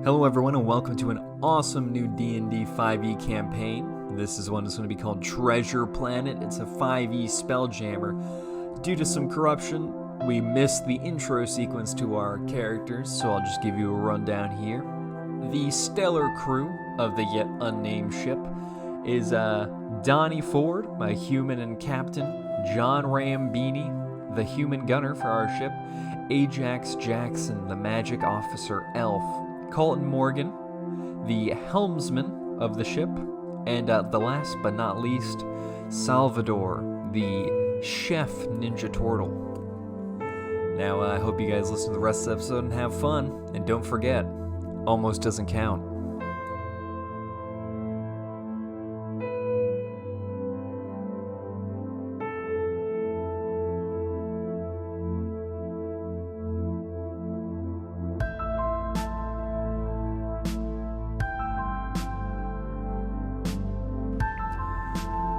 Hello everyone and welcome to an awesome new D&D 5e campaign. This is one that's going to be called Treasure Planet. It's a 5e spelljammer. Due to some corruption, we missed the intro sequence to our characters, so I'll just give you a rundown here. The stellar crew of the yet unnamed ship is Donnie Ford, my human and captain, John Rambini, the human gunner for our ship, Ajax Jackson, the magic officer elf, Colton Morgan, the helmsman of the ship, and the last but not least, Salvador, the chef ninja turtle. Now, I hope you guys listen to the rest of the episode and have fun, and don't forget, almost doesn't count.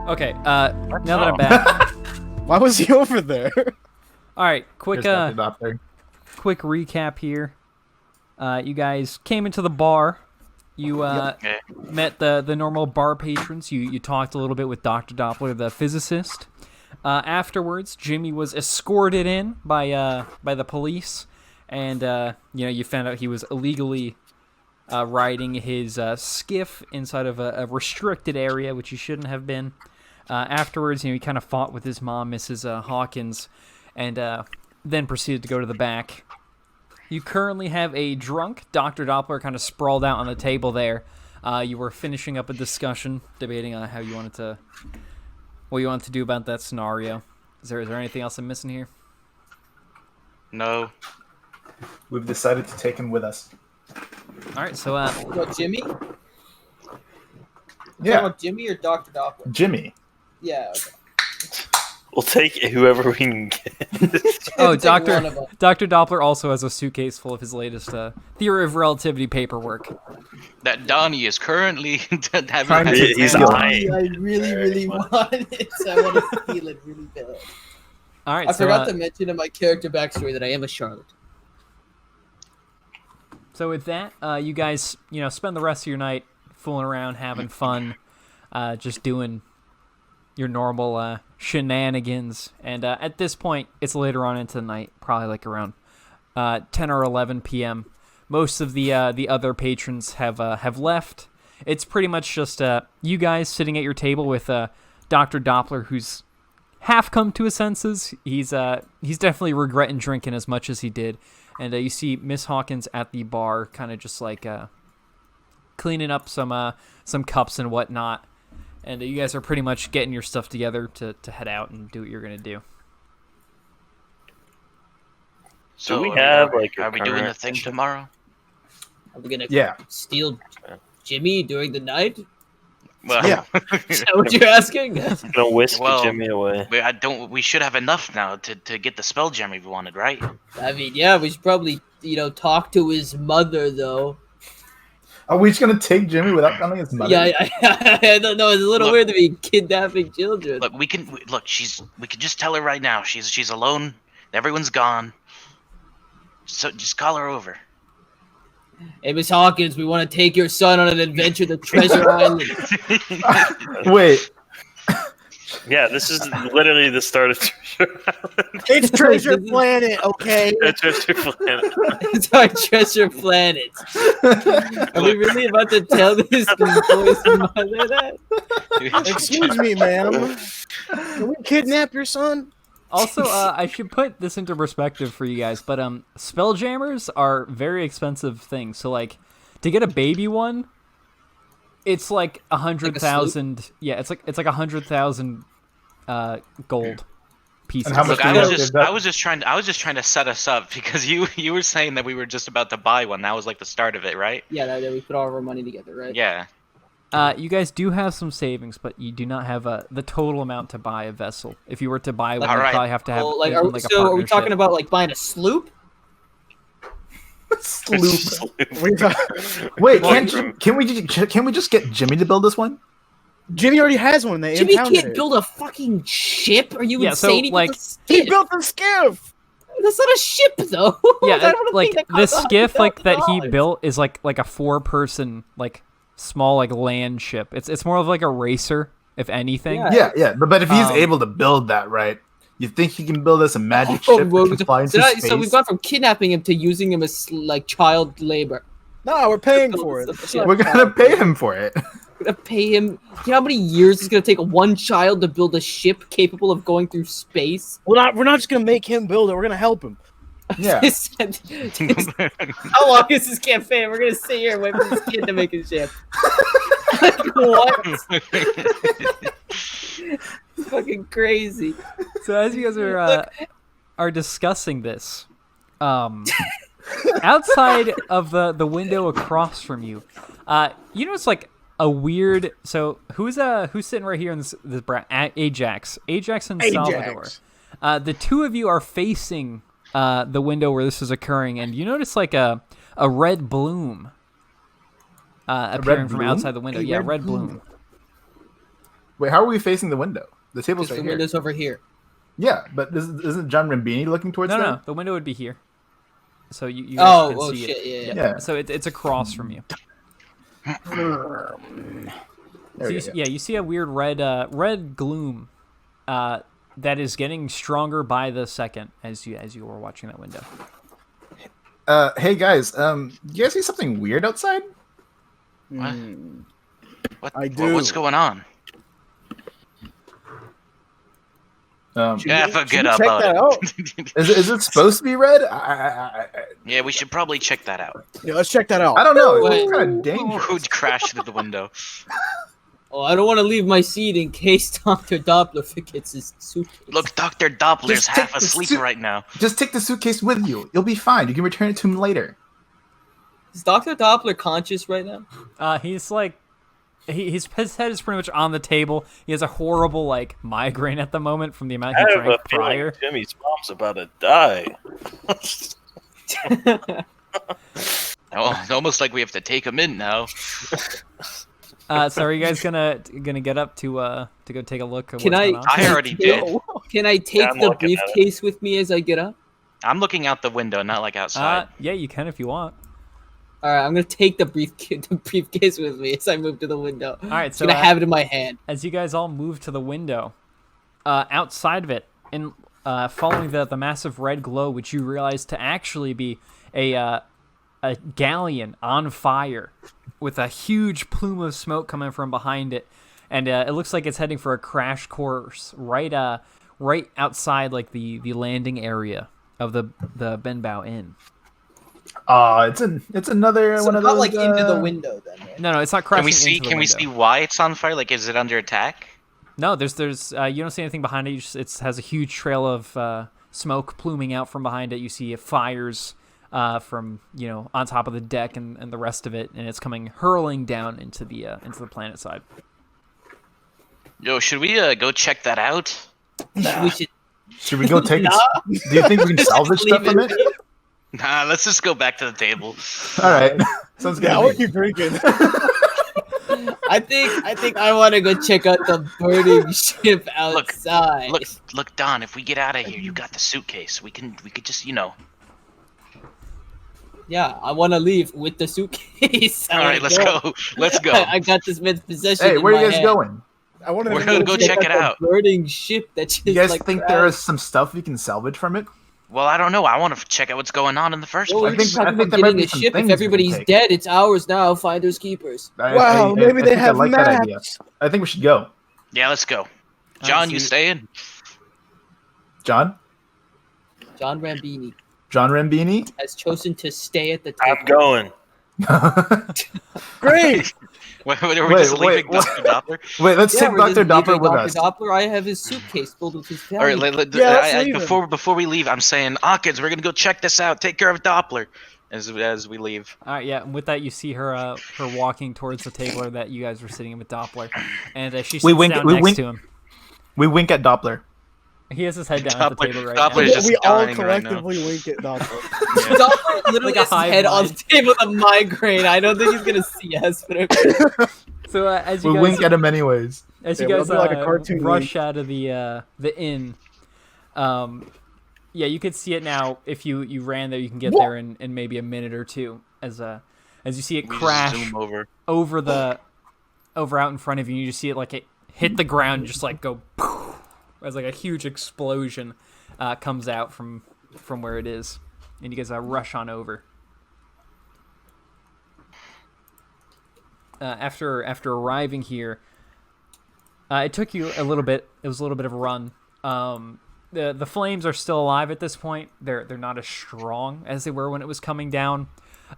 Okay, now that I'm back. Why was he over there? Alright, quick recap here. You guys came into the bar. You met the normal bar patrons. You talked a little bit with Dr. Doppler, the physicist. Afterwards, Jimmy was escorted in by the police, and you found out he was illegally riding his skiff inside of a restricted area, which he shouldn't have been. Afterwards, he kind of fought with his mom, Mrs. Hawkins, and then proceeded to go to the back. You currently have a drunk Dr. Doppler kind of sprawled out on the table there. You were finishing up a discussion, debating on what you wanted to do about that scenario. Is there anything else I'm missing here? No. We've decided to take him with us. All right, so What, Jimmy? Yeah, About Jimmy or Dr. Doppler? Jimmy. Yeah. Okay. We'll take whoever we can get. oh, Take one of 'em. Dr. Doppler also has a suitcase full of his latest theory of relativity paperwork. That Donnie is currently Trying having. to- He's Yeah. lying. I really want it. I want to steal it really bad. All right, I so forgot to mention in my character backstory that I am a Charlotte. So with that, you guys, spend the rest of your night fooling around, having fun, just doing your normal shenanigans. And at this point, it's later on into the night, probably like around 10 or 11 p.m. Most of the other patrons have left. It's pretty much just you guys sitting at your table with Dr. Doppler, who's half come to his senses. He's definitely regretting drinking as much as he did. And you see Miss Hawkins at the bar, kind of just like cleaning up some cups and whatnot. And you guys are pretty much getting your stuff together to head out and do what you're gonna do. So Do we have, like, a Are we doing the current- thing tomorrow? Are we gonna Yeah. steal Jimmy during the night? Well, Yeah. Is that what you're asking? Gonna whisk Well, Jimmy away. we should have enough now to get the spelljammer we wanted, right? I mean, yeah, we should probably, talk to his mother, though. Are we just gonna take Jimmy without telling his mother? Yeah, I don't know. It's a little Look. weird to be kidnapping children. Look, we can just tell her right now. She's alone. Everyone's gone. So just call her over. Hey, Miss Hawkins, we want to take your son on an adventure to Treasure Island. Wait. Yeah, this is literally the start of Treasure Island. It's Treasure Planet, okay? Treasure Planet. It's our treasure planet. Are we really about to tell this boy's mother that? Excuse me, ma'am. Can we kidnap your son? Also, I should put this into perspective for you guys, but spelljammers are very expensive things. So like, to get a baby one, it's like 100,000. Yeah, it's like 100,000 gold pieces. And how much Look, do you I was just trying to set us up because you were saying that we were just about to buy one. That was like the start of it, right? Yeah, that we put all of our money together, right? Yeah. You guys do have some savings, but you do not have the total amount to buy a vessel. If you were to buy one, you Alright. probably have to have Well, like, it in, are, like a so are we partnership. talking about like buying a sloop? Sloop. Sloop. Wait, can we just get Jimmy to build this one? Jimmy already has one. They Jimmy impounded can't it. build a fucking ship. Are you Yeah, so, insane? He built like, a He stick. built the skiff. That's not a ship, though. Yeah, I don't like think that the costs skiff like that he $100,000. built is like a 4-person like small like land ship. It's more of like a racer, if anything. Yeah. Yeah. But if he's Um, able to build that, right? You think he can build us a magic Oh, ship well, that can fly into space? so we've gone from kidnapping him to using him as like child labor. No, we're paying for it. We're gonna pay him for it. We're gonna pay him. You know how many years it's gonna take one child to build a ship capable of going through space? We're not just gonna make him build it. We're gonna help him. Yeah. How long is this campaign? We're gonna sit here and wait for this kid to make a ship. Like, what? It's fucking crazy. So as you guys are discussing this, outside of the window across from you, you know it's like a weird. So who's sitting right here in this Ajax and Salvador. The two of you are facing the window where this is occurring, and you notice like a red bloom appearing from bloom? outside the window. Yeah, red bloom. Wait, how are we facing the window? The table's The right here. window's over here. Yeah, but isn't John Rambini looking towards No, that? the window would be here. So you guys can see shit! it. Yeah. Yeah. So it's across from you. There So we you, go. yeah, you see a weird red gloom that is getting stronger by the second as you were watching that window. Hey guys, you guys see something weird outside? What? I do. What's going on? Yeah, forget check about that it. Is it supposed to be red? Yeah, we should probably check that out. Yeah, let's check that out. I don't know. Wait. It's kind of dangerous. Who crashed through the window? Oh, I don't want to leave my seat in case Dr. Doppler forgets his suitcase. Look, Dr. Doppler's Just half take the asleep suit- right now. Just take the suitcase with you. You'll be fine. You can return it to him later. Is Dr. Doppler conscious right now? He's like, his head is pretty much on the table. He has a horrible like migraine at the moment from the amount he I have a drank feeling prior. Jimmy's mom's about to die. Oh, it's almost like we have to take him in now. So are you guys gonna get up to go take a look at Can what's I- going on? I already did. Can I take I'm the looking at it. briefcase with me as I get up? I'm looking out the window, not like outside. Yeah, you can if you want. All right, I'm gonna take the briefcase with me as I move to the window. All right, so Can I have it in my hand? as you guys all move to the window, outside of it, and following the massive red glow, which you realize to actually be a galleon on fire with a huge plume of smoke coming from behind it, and it looks like it's heading for a crash course right outside like the landing area of the Benbow Inn. It's another one of those. into the window then. Right? No, it's not crashing Can we see? into the Can we window. see why it's on fire? Like, is it under attack? No, there's you don't see anything behind it. It has a huge trail of smoke pluming out from behind it. You see fires from on top of the deck and the rest of it, and it's coming hurling down into the planet side. Yo, should we go check that out? We should. Should we go take it? Do you think we can salvage stuff from it? Nah, let's just go back to the table. All right. Sounds good. Yeah, to we'll me. keep drinking. I think I want to go check out the burning ship outside. Look, Don. If we get out of here, you got the suitcase. We could just, Yeah, I want to leave with the suitcase. All right, let's go. Let's go. I got this man's possession. Hey, in where are my you guys hand. going? I want We're gonna go check it the out. Burning ship that just You guys like think crashed. there is some stuff we can salvage from it? Well, I don't know. I want to check out what's going on in the first Well, place. we're think- just talking I think about there might getting be a some ship. things If we can everybody's take. dead, it's ours now. Finders keepers. Wow, maybe they think I have like that idea. maps. I think we should go. Yeah, let's go. John, so you you- staying? John? John Rambini John Rambini? has chosen to stay at the table. I'm going. Great. Wait, are we Wait, just leaving wait, Dr. Doppler? Wait, let's Yeah, take we're Dr. just Doppler leaving with Dr. us. Doppler. I have his suitcase filled with his All right, valuables. Yeah, let's leave him. before we leave, I'm saying, kids, we're gonna go check this out. Take care of Doppler as we leave. All right, yeah. And with that, you see her walking towards the table that you guys were sitting in with Doppler, and she sits We wink- down we next wink- to him. We wink at Doppler. He has his head down at the Doppler- table right Doppler's now. just We all dying right now. collectively wink at Doppler. Doppler literally Like a has his hive head on mind. the table with a migraine. I don't think he's gonna see us, but okay. So as you We guys wink at him anyways. as Yeah, you we'll guys do like a cartoon rush wink. out of the inn, Yeah, you could see it now. If you ran there, you can get there in maybe a minute or two. As you see it We crash zoom over. over out in front of you, you just see it like it hit the ground, just like go poof, as like a huge explosion comes out from where it is, and you guys rush on over. After arriving here, it took you a little bit. It was a little bit of a run. The flames are still alive at this point. They're not as strong as they were when it was coming down.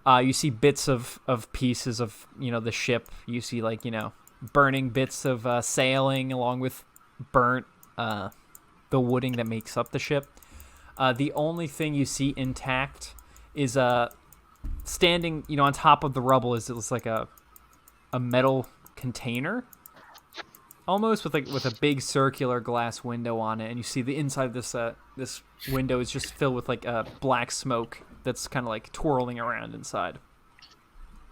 You see bits of pieces of the ship. You see burning bits of sailing along with burnt the wooding that makes up the ship. The only thing you see intact is standing on top of the rubble is like a metal container, almost with a big circular glass window on it, and you see the inside of this window is just filled with black smoke that's kind of like twirling around inside.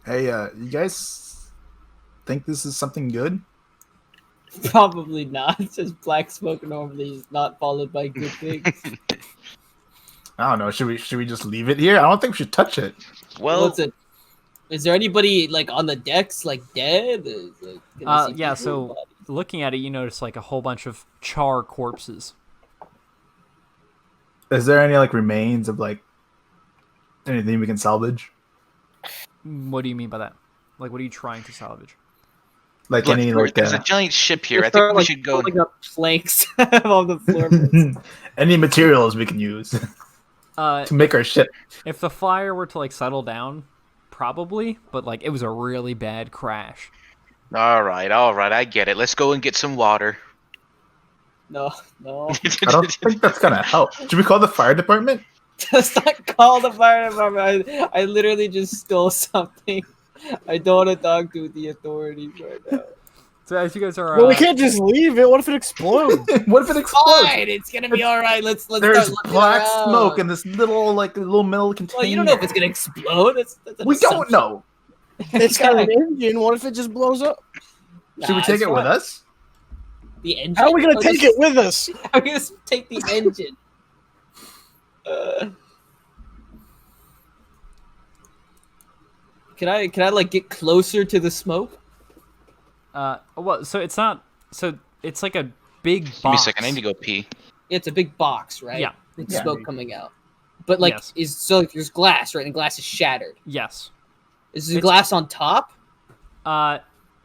Hey, you guys think this is something good? Probably not. It's just black smoke normally is not followed by good things. I don't know. Should we just leave it here? I don't think we should touch it. Well, What's it? Is there anybody on the decks dead? Can we see Yeah. people's So bodies? looking at it, you notice a whole bunch of char corpses. Is there any remains of anything we can salvage? What do you mean by that? What are you trying to salvage? Like look, any there's a giant ship here. I Just think start, we should go. pulling up planks on the floorboards. any materials we can use to make our ship. If the fire were to settle down, probably, but it was a really bad crash. All right, I get it. Let's go and get some water. No. I don't think that's gonna help. Should we call the fire department? Let's not call the fire department. I literally just stole something. I don't want to talk to the authorities right now. So as you guys are, Well, we can't just leave it. What if it explodes? What if it explodes? Fine, it's gonna be all right. Let's There's start looking black around. smoke in this little metal container. Well, you don't know if it's gonna explode. That's an We don't assumption. know. It's got an engine. What if it just blows up? Should we take it with us? The engine. How are we gonna Oh, take this- it with us? How are we gonna take the engine? Can I get closer to the smoke? well, so it's not. So it's like a big box. Give me a second. I need to go pee. It's a big box, right? Yeah. With Yeah. smoke coming out. But Yes. there's glass, right? And the glass is shattered. Yes. Is the It's- glass on top?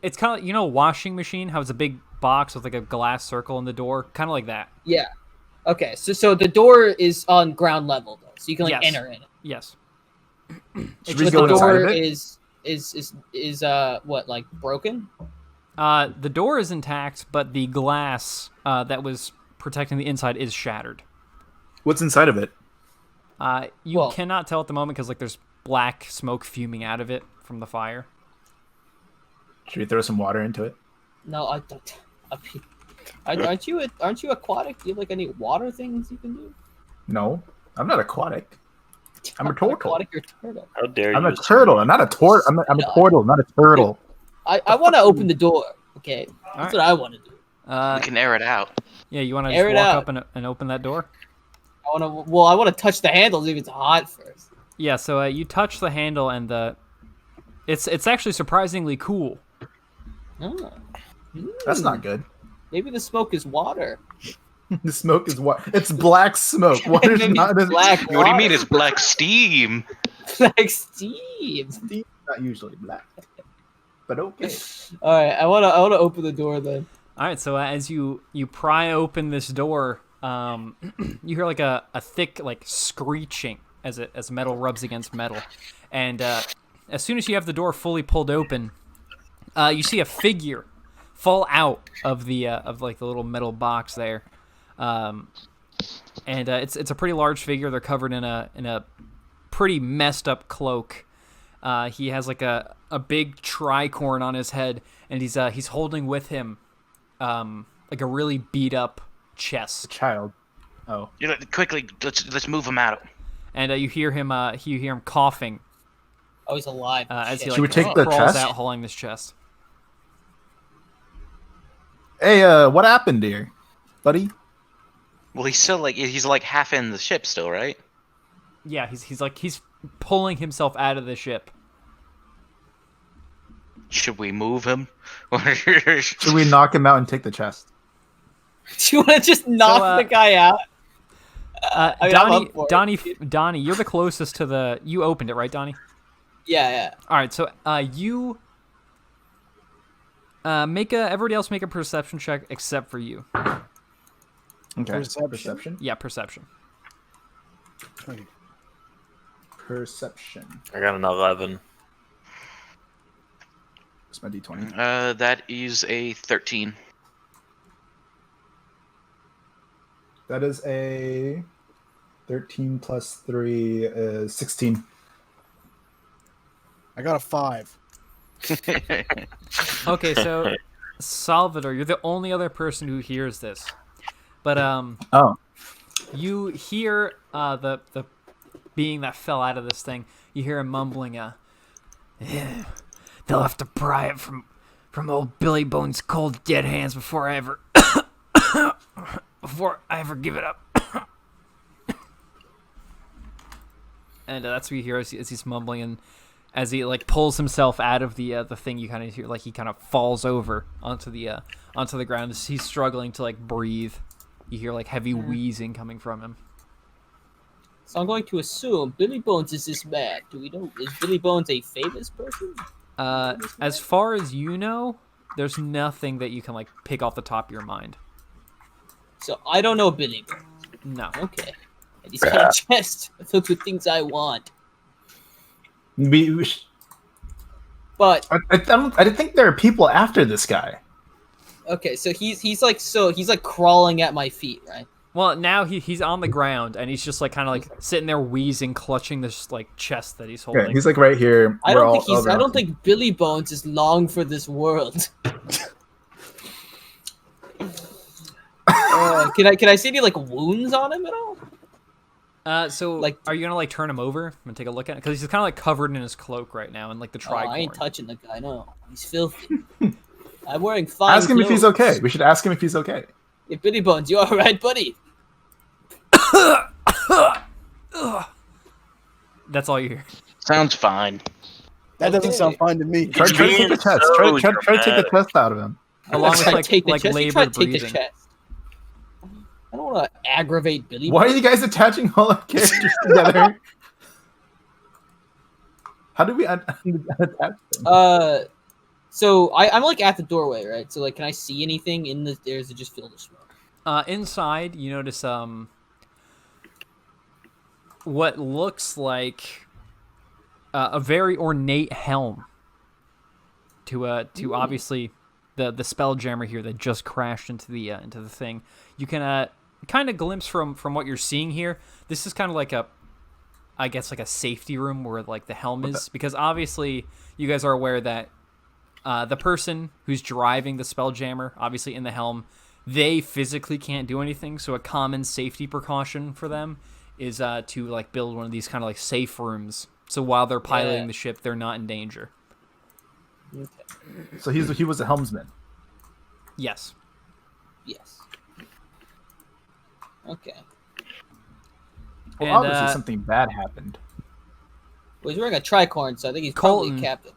It's kind of a washing machine. How it's a big box with a glass circle in the door, kind of like that. Yeah. Okay, so the door is on ground level though, so you can Yes. enter in it. Yes. Should we But go the inside door of it? is what broken? The door is intact, but the glass that was protecting the inside is shattered. What's inside of it? You Well- cannot tell at the moment because there's black smoke fuming out of it from the fire. Should we throw some water into it? No, I don't. Aren't you aquatic? Do you have any water things you can do? No, I'm not aquatic. I'm a turtle. Aquatic or turtle? How dare you? I'm a turtle. I'm not a tor. I'm a turtle, not a turtle. I want to open the door. Okay, that's Alright. what I want to do. We can air it out. Yeah, you want to Air just it walk out. up and open that door? I want to touch the handles if it's hot first. Yeah, so you touch the handle and it's actually surprisingly cool. Oh. That's not good. Maybe the smoke is water. The smoke is what? It's black smoke. Water's Maybe not. black What do you mean? water. It's black steam. Black steam. Not usually black. But okay. All right, I want to open the door then. All right, so as you pry open this door, you hear a thick screeching as metal rubs against metal, and as soon as you have the door fully pulled open, you see a figure fall out of the little metal box there, and it's a pretty large figure. They're covered in a pretty messed up cloak. He has a big tricorn on his head, and he's holding with him a really beat up chest. Child. Oh. Quickly, let's move him out. And you hear him coughing Oh, he's alive. as he Shit. Should we take the crawls chest? out hauling this chest. Hey, what happened here, buddy? Well, he's like half in the ship still, right? Yeah, he's pulling himself out of the ship. Should we move him? Should we knock him out and take the chest? Do you want to just knock the guy out? I mean, I'm up for it. Donnie, you're the closest to the. You opened it, right, Donnie? Yeah. All right, so you everybody else make a perception check except for you. Okay. Perception? Yeah, perception. Perception. I got an 11. What's my d20? That is a 13. That is a 13 plus 3 is 16. I got a 5. Okay, so Salvador, you're the only other person who hears this. But Oh. you hear the being that fell out of this thing. You hear him mumbling, "Yeah, they'll have to pry it from old Billy Bones' cold dead hands before I ever give it up." And that's what you hear as he's mumbling, and as he like pulls himself out of the thing, you kind of hear like he kind of falls over onto the ground. He's struggling to like breathe. You hear like heavy wheezing coming from him. So I'm going to assume Billy Bones is this bad. Do we know? Is Billy Bones a famous person? As far as you know, there's nothing that you can like pick off the top of your mind. So I don't know Billy Bones. No. Okay. And he's got a chest filled with things I want. But I didn't think there are people after this guy. okay, so he's like crawling at my feet, right? Well, now he's on the ground and he's just like kind of like sitting there wheezing, clutching this like chest that he's holding. Okay, he's like right here. I don't think Billy Bones is long for this world. Can I see any like wounds on him at all? So like, are you gonna like turn him over and take a look at it? Because he's kind of like covered in his cloak right now and like the tricorn. I ain't touching the guy. No, he's filthy. I'm wearing fine. Ask him if he's okay. We should ask him if he's okay. Hey, Billy Bones, you all right, buddy? That's all you hear. Sounds fine. That doesn't sound fine to me. Try to take the chest. Try to take the chest out of him. Along with like labored take the breathing. chest. I don't want to aggravate Billy. Why are Bones. you guys attaching all our characters together? How do we attach them? So I'm like at the doorway, right? So like, can I see anything in the? There's just filled with smoke. Inside, you notice what looks like a very ornate helm to obviously the spelljammer here that just crashed into the thing. You can kind of glimpse from what you're seeing here. This is kind of like a safety room where like the helm is, because obviously you guys are aware that the person who's driving the spelljammer, obviously in the helm, they physically can't do anything. So a common safety precaution for them is to like build one of these kind of like safe rooms. So while they're piloting the ship, they're not in danger. Okay. So he was a helmsman. Yes. Yes. Okay. Well, And, obviously something bad happened. Well, he's wearing a tricorn, so I think he's Colton, probably a captain.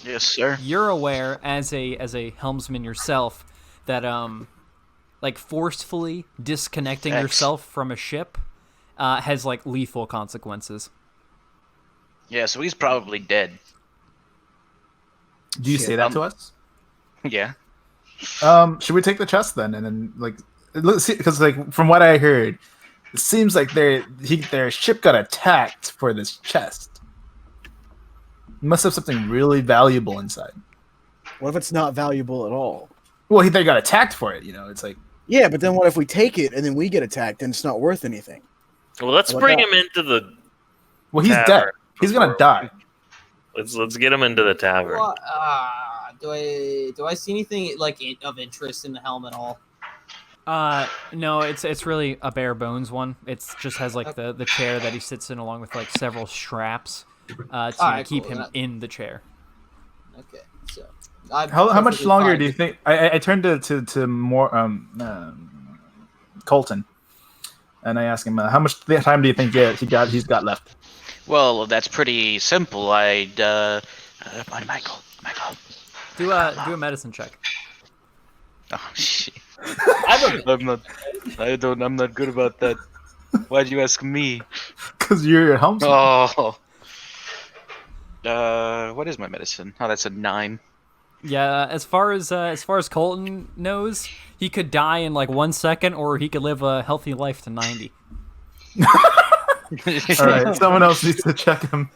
Yes, sir. You're aware as a helmsman yourself that like forcefully disconnecting yourself from a ship has like lethal consequences. Yeah, so he's probably dead. Do you say that to us? Yeah. Should we take the chest then, and then like let's see, because like from what I heard, it seems like their ship got attacked for this chest. It must have something really valuable inside. What if it's not valuable at all? Well, they got attacked for it. You know, it's like Yeah, but then what if we take it and then we get attacked and it's not worth anything? Well, let's bring him into the. well, he's dead. tavern He's gonna die. Let's get him into the tavern. Well, do I see anything like of interest in the helm at all? No, it's really a bare bones one. It just has like the chair that he sits in, along with like several straps to keep him in the chair. Okay, so How much longer do you think? I turned to more Colton, and I ask him, "How much time do you think he's got left?" Well, that's pretty simple. Michael. Do a medicine check. Oh shit. I'm not good about that. Why'd you ask me? Because you're at home. Oh. What is my medicine? Oh, that's a 9. Yeah, as far as Colton knows, he could die in like 1 second, or he could live a healthy life to 90. All right, someone else needs to check him.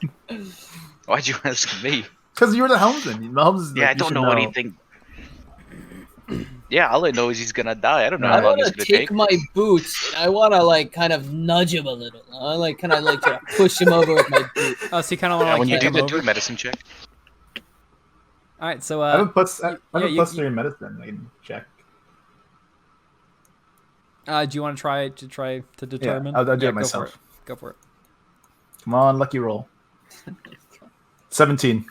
Why'd you ask me? Because you were the helmsman. Yeah, I don't know anything. Yeah, all I know is he's gonna die. I don't know I how long want it's to gonna take take. my boots. And I want to like kind of nudge him a little. I like kind of like to push him over with my boot. Oh, so you kind of want to Yeah, like when you kick do him the over? medicine check. All right, so I have a plus you- 3 in medicine. I can check. do you want to try to determine? I'll do it go myself. For it. Go for it. Come on, lucky roll. 17.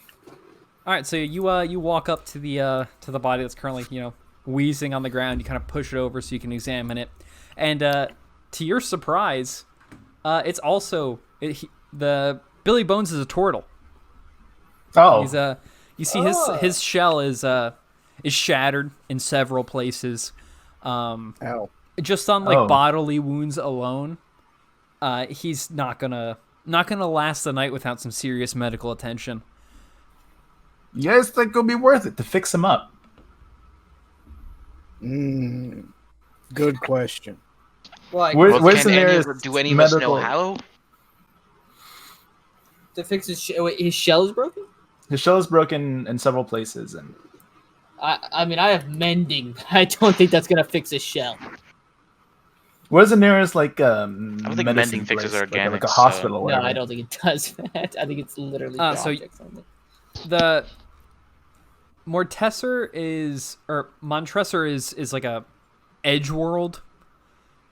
All right, so you walk up to the body that's currently wheezing on the ground. You kind of push it over so you can examine it, and to your surprise, it's also the Billy Bones is a turtle. Oh, He's you see his shell is shattered in several places. Ow. Just on like Oh. bodily wounds alone, he's not gonna last the night without some serious medical attention. you guys think it'll be worth it to fix him up? Good question. Like Where's Can any the nearest do any of us know medical? how? to fix wait, his shell is broken. His shell is broken in several places, and I mean, I have mending. I don't think that's gonna fix his shell. where's the nearest like think medicine mending fixes place? organics, like a hospital? or No, whatever? I don't think it does that. I think it's literally So objects only. The Montresor is like a edge world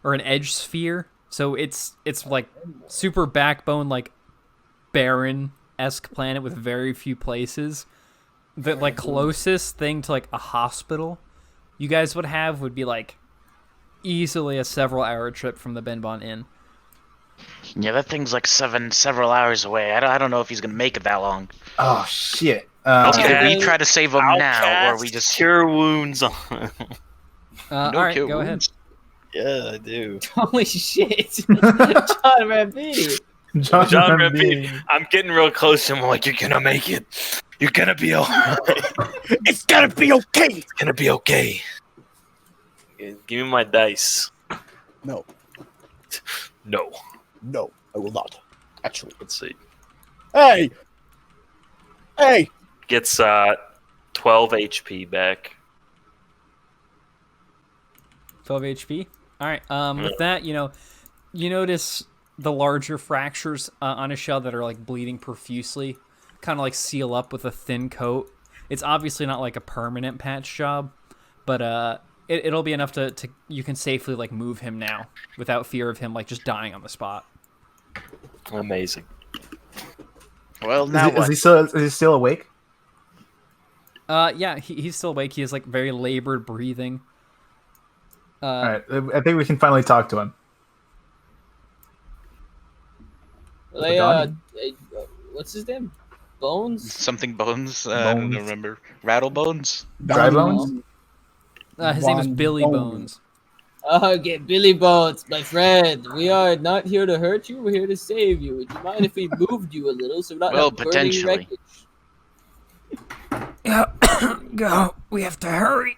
or an edge sphere. So it's like super backbone, like barren-esque planet with very few places. The like closest thing to like a hospital you guys would have would be like easily a several-hour trip from the Benbon Inn. Yeah, that thing's like several hours away. I don't know if he's gonna make it that long. Oh shit! Either we Okay. try to save him I'll now, or we cast just cure wounds on. All no right, cure go ahead. wounds. Yeah, I do. Holy shit, John Rampini. John Rampini. I'm getting real close to him. I'm like, you're gonna make it. You're gonna be alright. It's gonna be okay. It's gonna be okay. Give me my dice. No, No. no, I will not. Actually, Let's see. hey, Gets 12 HP back. 12 HP. All right. With that, you notice the larger fractures on his shell that are like bleeding profusely, kind of like seal up with a thin coat. It's obviously not like a permanent patch job, but it'll be enough to you can safely like move him now without fear of him like just dying on the spot. Amazing. Well, now Is what? he still awake? Yeah, he's still awake. He has like very labored breathing. All right, I think we can finally talk to him. They, Donnie. what's his name? Bones? Something bones. I don't Bones. remember. Rattle bones. Dry bones? His name is Von Billy Bones. Bones. Okay, Billy Bones, my friend. We are not here to hurt you. We're here to save you. Would you mind if we moved you a little so we're not Well, have burning potentially. wreckage? Yeah, go. We have to hurry.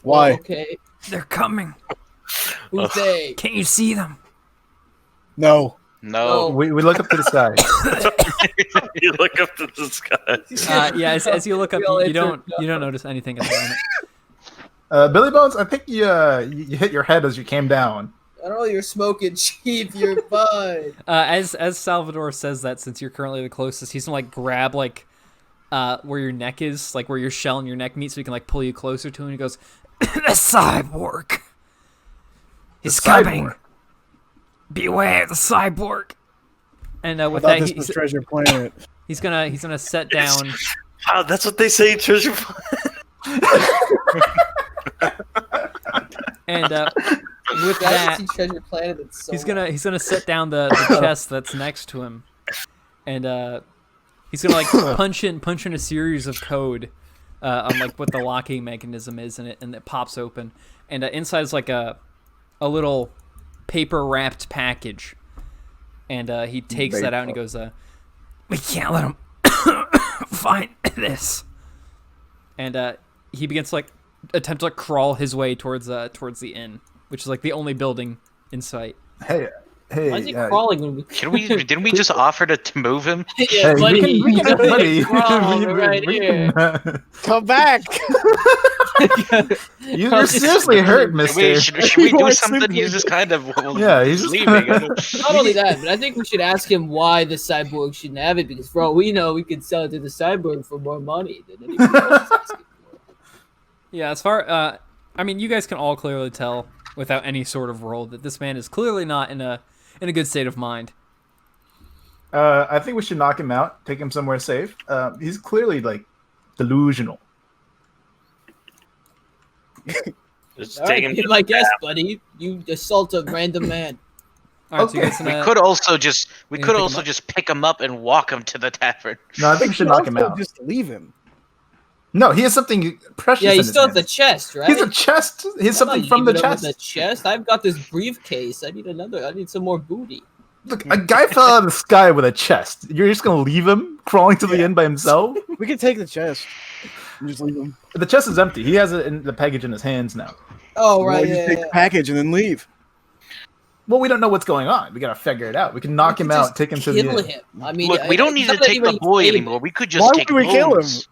why? Okay. They're coming. Who's they? Can't you see them? No. No. We look up to the sky. You look up to the sky. Yeah, as you look up, We all you don't answered notice anything at the moment. Billy Bones, I think you hit your head as you came down. I don't know, you're smoking cheap. You're fine. As Salvador says that, since you're currently the closest, he's gonna like grab like where your neck is, like where your shell and your neck meet, so he can like pull you closer to him. And he goes, "The cyborg is coming. Cyborg. Beware the cyborg." And I with thought that, this was Treasure Planet. he's gonna set down. Wow, that's what they say in Treasure Planet. And with that, Galaxy Treasure Planet. It's so he's gonna set down the chest that's next to him, and he's gonna like punch in a series of code on like what the locking mechanism is, and it pops open, and inside is like a little paper wrapped package, and he takes that out and he goes, "We can't let him find this," and he begins to like attempt to like, crawl his way towards the inn, which is like the only building in sight. Hey, Why is he crawling? When we... Didn't we just offer to move him? yeah, hey, buddy, we can, buddy. crawl right here. Come back. You're seriously hurt, mister. Wait, should we do Why something? simply- He's just kind of He's just leaving. Not only that, but I think we should ask him why the cyborg shouldn't have it, because for all we know, we could sell it to the cyborg for more money than anyone else is asking for. Yeah, as far I mean, you guys can all clearly tell without any sort of roll that this man is clearly not in a good state of mind. I think we should knock him out, take him somewhere safe. He's clearly like delusional. Just All take right, him be to my the guest, bath. buddy. You assault a random man. All right, so you Okay. guys We gonna, could also just pick him up? pick him up and walk him to the tavern. No, I think we should knock him out. Just leave him. No, he has something precious. Yeah, in he his still has the hands. chest, right? He's a chest. He has I'm not something from the leaving him with chest. The chest. I've got this briefcase. I need some more booty. Look, a guy fell out of the sky with a chest. You're just gonna leave him crawling to the inn by himself? We can take the chest and just leave him. The chest is empty. He has it in the package in his hands now. Oh Well, right, just yeah. take the package and then leave. Well, we don't know what's going on. We gotta figure it out. We can knock him out, take him to the kill inn. him. I mean, Look, we don't need to take the boy anymore. We could just Why take would we kill him? Bones.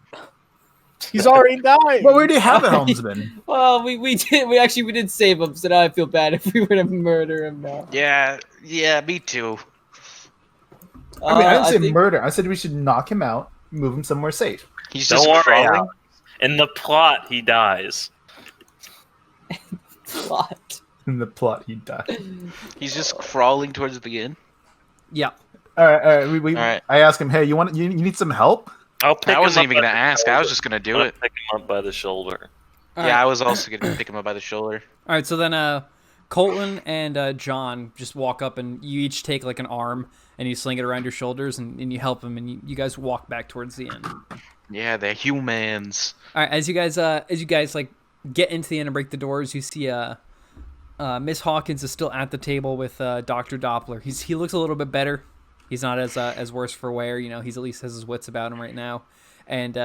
He's already died. Well, we already have a helmsman. Well, we did save him, so now I feel bad if we were to murder him now. Yeah, me too. I mean, I didn't say think- murder. I said we should knock him out, move him somewhere safe. He's Don't just worry, crawling. Al. In the plot, he dies. What? In the plot, he died. He's just crawling towards the inn. yeah. All right. All right. I asked him, "Hey, you need some help?" I'll pick I wasn't him even up gonna by the ask. I was shoulder. just gonna I'm do gonna it. Pick him up by the shoulder. All Yeah, right. I was also gonna pick him up by the shoulder. All right, so then Colton and John just walk up, and you each take like an arm and you sling it around your shoulders, and you help him, and you guys walk back towards the inn. Yeah, they're humans. All right, as you guys like get into the inn and break the doors, you see Miss Hawkins is still at the table with Dr. Doppler. He looks a little bit better. He's not as worse for wear. You know, he's at least has his wits about him right now. And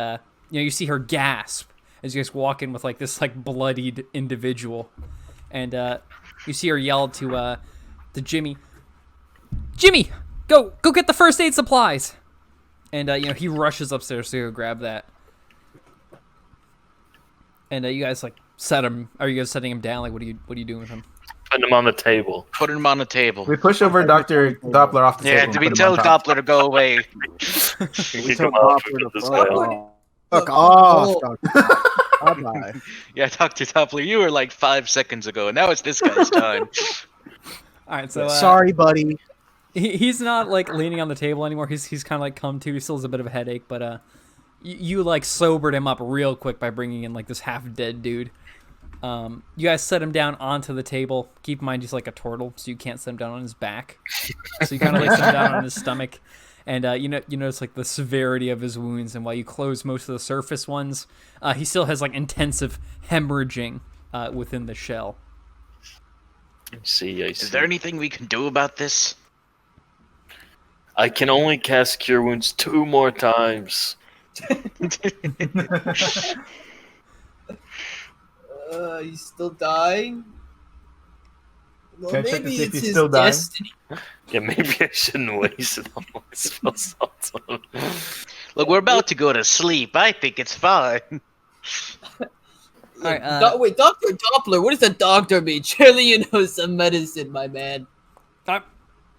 you see her gasp as you guys walk in with like this like bloodied individual, and you see her yell to Jimmy, go get the first aid supplies. And he rushes upstairs to go grab that. And you guys like set him. Are you guys setting him down? Like, what are you doing with him? Putting him on the table. Put him on the table. We push over Dr. Doppler off the Yeah, table. did and we put him tell on top. Doppler to go away? We We kick tell him off Doppler with to this fuck guy. off. Fuck off, Doctor. Bye-bye. Yeah, Dr. Doppler, you were like 5 seconds ago, and now it's this guy's time. All right, so Sorry, buddy. he's not like leaning on the table anymore. He's kind of like come to. He still has a bit of a headache, but you like sobered him up real quick by bringing in like this half dead dude. You guys set him down onto the table. Keep in mind he's like a turtle, so you can't set him down on his back. So you kind of like set him down on his stomach, and you notice like the severity of his wounds. And while you close most of the surface ones, he still has like intensive hemorrhaging within the shell. I see. Is there anything we can do about this? I can only cast Cure Wounds 2 more times. He's still dying. Well, Can I check to maybe see if it's he's his still dying? destiny. Yeah, maybe I shouldn't waste it on my spell slots. Look, we're about to go to sleep. I think it's fine. All right, Wait, Dr. Doppler, what does a doctor mean? Surely you know some medicine, my man.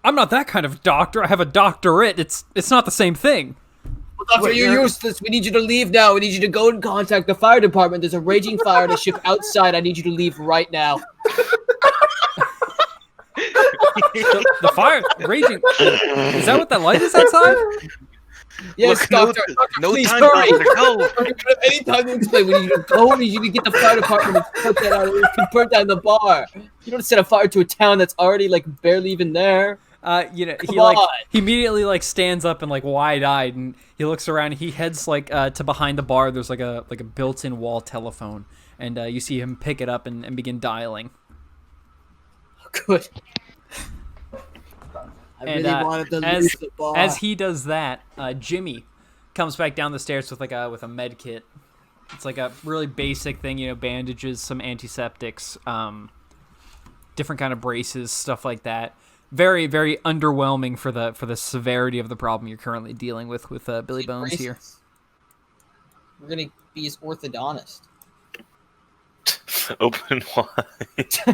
I'm not that kind of doctor. I have a doctorate. It's not the same thing. Well, Doctor, Wait, you're you're- useless. We need you to leave now. We need you to go and contact the fire department. There's a raging fire at a ship outside. I need you to leave right now. The fire raging. Is that what that light is outside? Yes, Look, doctor. no, Doctor, no please time, hurry. doctor, go. Doctor, we don't have any time to explain. We need you to go. We need you to get the fire department to put that out. We can burn down the bar. You don't set a fire to a town that's already like barely even there. He Come on. he immediately like stands up and like wide-eyed, and he looks around. He heads like to behind the bar. There's like a built-in wall telephone, and you see him pick it up and begin dialing. Good. I And, really wanted to as lose the bar. as he does that, Jimmy comes back down the stairs with a med kit. It's like a really basic thing, bandages, some antiseptics, different kind of braces, stuff like that. Very, very underwhelming for the severity of the problem you're currently dealing with Billy Bones here. We're gonna be his orthodontist. Open wide.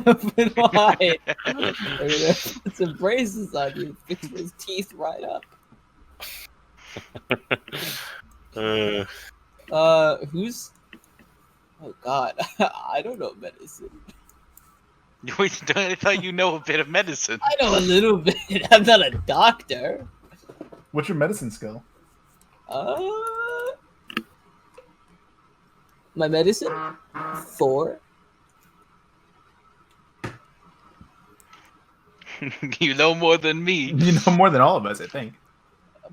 Open wide. We're gonna put some braces on you, fix his teeth right up. Who's? Oh God, I don't know medicine. I thought you know a bit of medicine. I know a little bit. I'm not a doctor. What's your medicine skill? My medicine? 4. You know more than me. You know more than all of us, I think.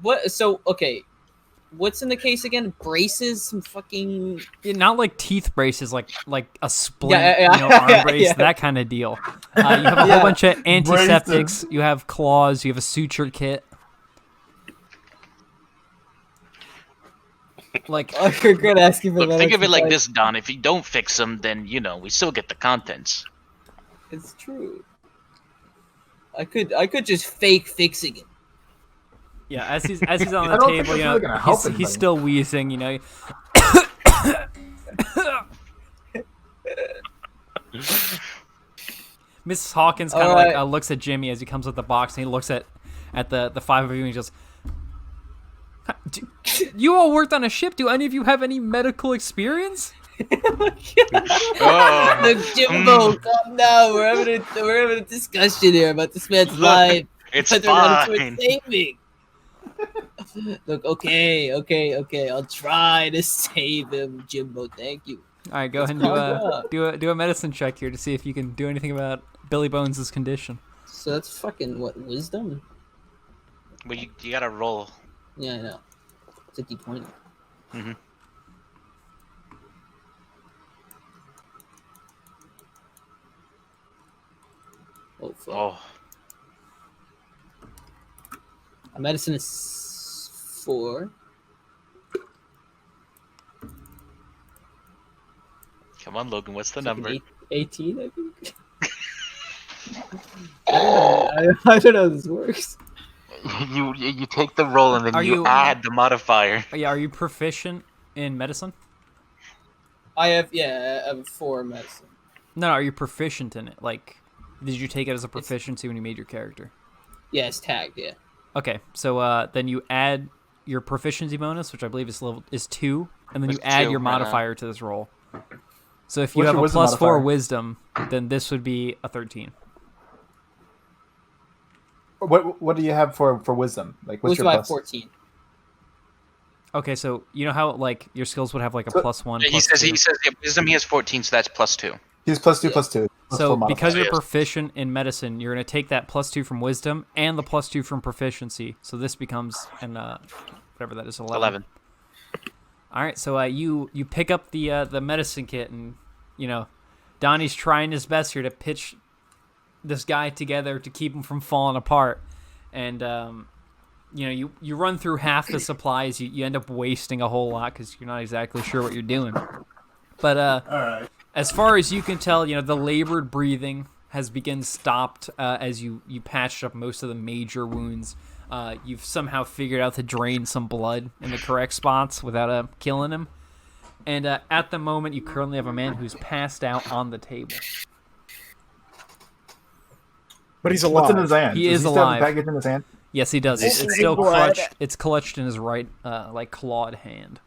What? So okay, what's in the case again? Braces? Some fucking. Yeah, not like teeth braces, like a splint, Yeah, arm brace, yeah. that kind of deal. You have a whole bunch of antiseptics. You have claws. You have a suture kit. Like, I regret asking for Look, that. think of it like exercise. this, Don. If you don't fix them, then we still get the contents. It's true. I could just fake fixing it. yeah, as he's on the I don't think table, it's really gonna help he's anybody. still wheezing, Mrs. Hawkins kind of Alright. looks at Jimmy as he comes with the box, and he looks at the 5 of you, and he goes, "You all worked on a ship. Do any of you have any medical experience?" Oh. Look, Jimbo, calm down. We're having a discussion here about this man's life. It's Whether or not it's fine. worth saving. Look, okay. I'll try to save him, Jimbo. Thank you. All right, go ahead and calm do a medicine check here to see if you can do anything about Billy Bones' condition. So that's fucking what, wisdom? But you gotta roll. Yeah, I know. It's a D20. Mhm. Oh fuck. Oh, My medicine is 4. come on, Logan. What's the It's like number? an 18, I think. I don't know how this works. You take the roll and then Are you you- add the modifier. Yeah, are you proficient in medicine? I have 4 medicine. No, are you proficient in it? Like, did you take it as a proficiency when you made your character? Yeah, it's tagged. Yeah. Okay, so then you add your proficiency bonus, which I believe is 2, and then you It's add 2, your right. modifier to this roll. So if you What's have your a wisdom plus 4 modifier? wisdom, then this would be a 13. What do you have for wisdom? Like, what's Wisdom your I have plus? 14. Okay, so you know how like your skills would have like a So- plus 1, He plus says 2? yeah, wisdom. He has 14, so that's +2. He's plus 2, Yeah. plus 2. Plus So 4 modifier. because you're Yes. proficient in medicine, you're going to take that plus 2 from wisdom and the plus 2 from proficiency. So this becomes whatever that is, 11. All right, so you pick up the medicine kit, and Donnie's trying his best here to pitch this guy together to keep him from falling apart, and you run through half the supplies. You end up wasting a whole lot because you're not exactly sure what you're doing. But All right. as far as you can tell, the labored breathing has stopped as you patched up most of the major wounds. You've somehow figured out to drain some blood in the correct spots without killing him. And at the moment, you currently have a man who's passed out on the table. But he's alive. What's in his hand? He Does is he still have alive. the package in his hand? Yes, he does. It's Snake still blood. clutched. It's clutched in his right, clawed hand.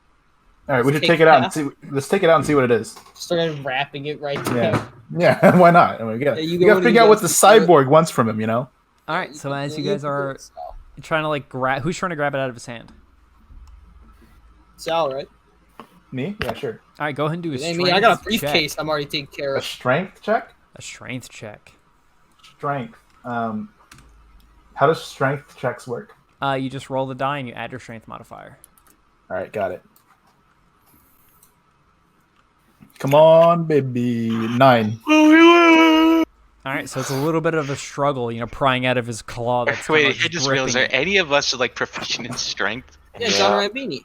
All right, we should Take take it out that. and see. Let's take it out and see what it is. Started wrapping it right there. Yeah, yeah. Why not? I mean, we gotta, Yeah, you we go gotta to figure the out what the hospital. cyborg wants from him. All right, so as you guys are trying to grab, who's trying to grab it out of his hand? Sal, right? Me? Yeah, sure. All right, go ahead and do a I strength mean, I got a check. briefcase. I'm already taken care A of. strength check. A strength check. Strength. How does strength checks work? You just roll the die and you add your strength modifier. All right, got it. Come on, baby. 9. All right, so it's a little bit of a struggle, prying out of his claw. That's Wait, kinda I just realized, gripping are it. any of us like proficient in strength? Yeah, John Rambini.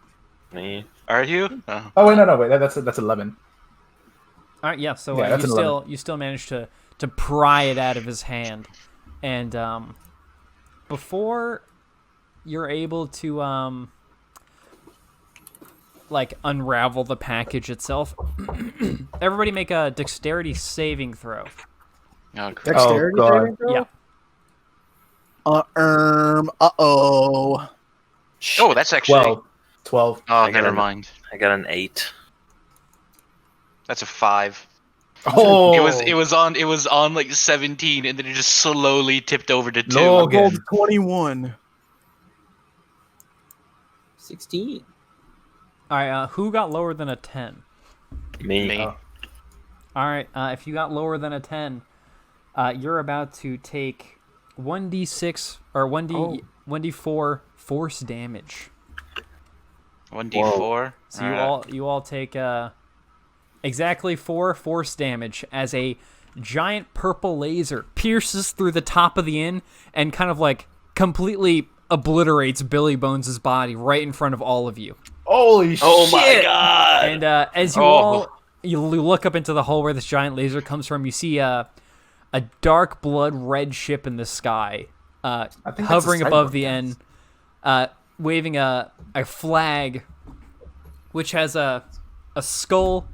Me. Are you? Oh. Oh wait, no, wait. That's 11. All right, yeah. So Yeah, that's an 11. you still managed to pry it out of his hand, and before you're able to like unravel the package itself, everybody make a dexterity saving throw. Oh, crap. Dexterity God. saving throw? Yeah. Uh-oh. Oh, that's actually. 12. Oh, I got never an- mind. I got an 8. That's a 5. Oh, It was on like 17, and then it just slowly tipped over to 2. Logan. Rolled 21. 16. All right, who got lower than a 10? Me. Me. Oh. All right, if you got lower than a 10, you're about to take 1d6 or 1d4 force damage. 1d4. So you all take exactly 4 force damage as a giant purple laser pierces through the top of the inn and kind of like completely obliterates Billy Bones' body right in front of all of you. Holy Oh shit! my god! And as you look up into the hole where this giant laser comes from, you see a dark blood red ship in the sky, think that's a hovering above cyborg, the guys. end, waving a flag, which has a skull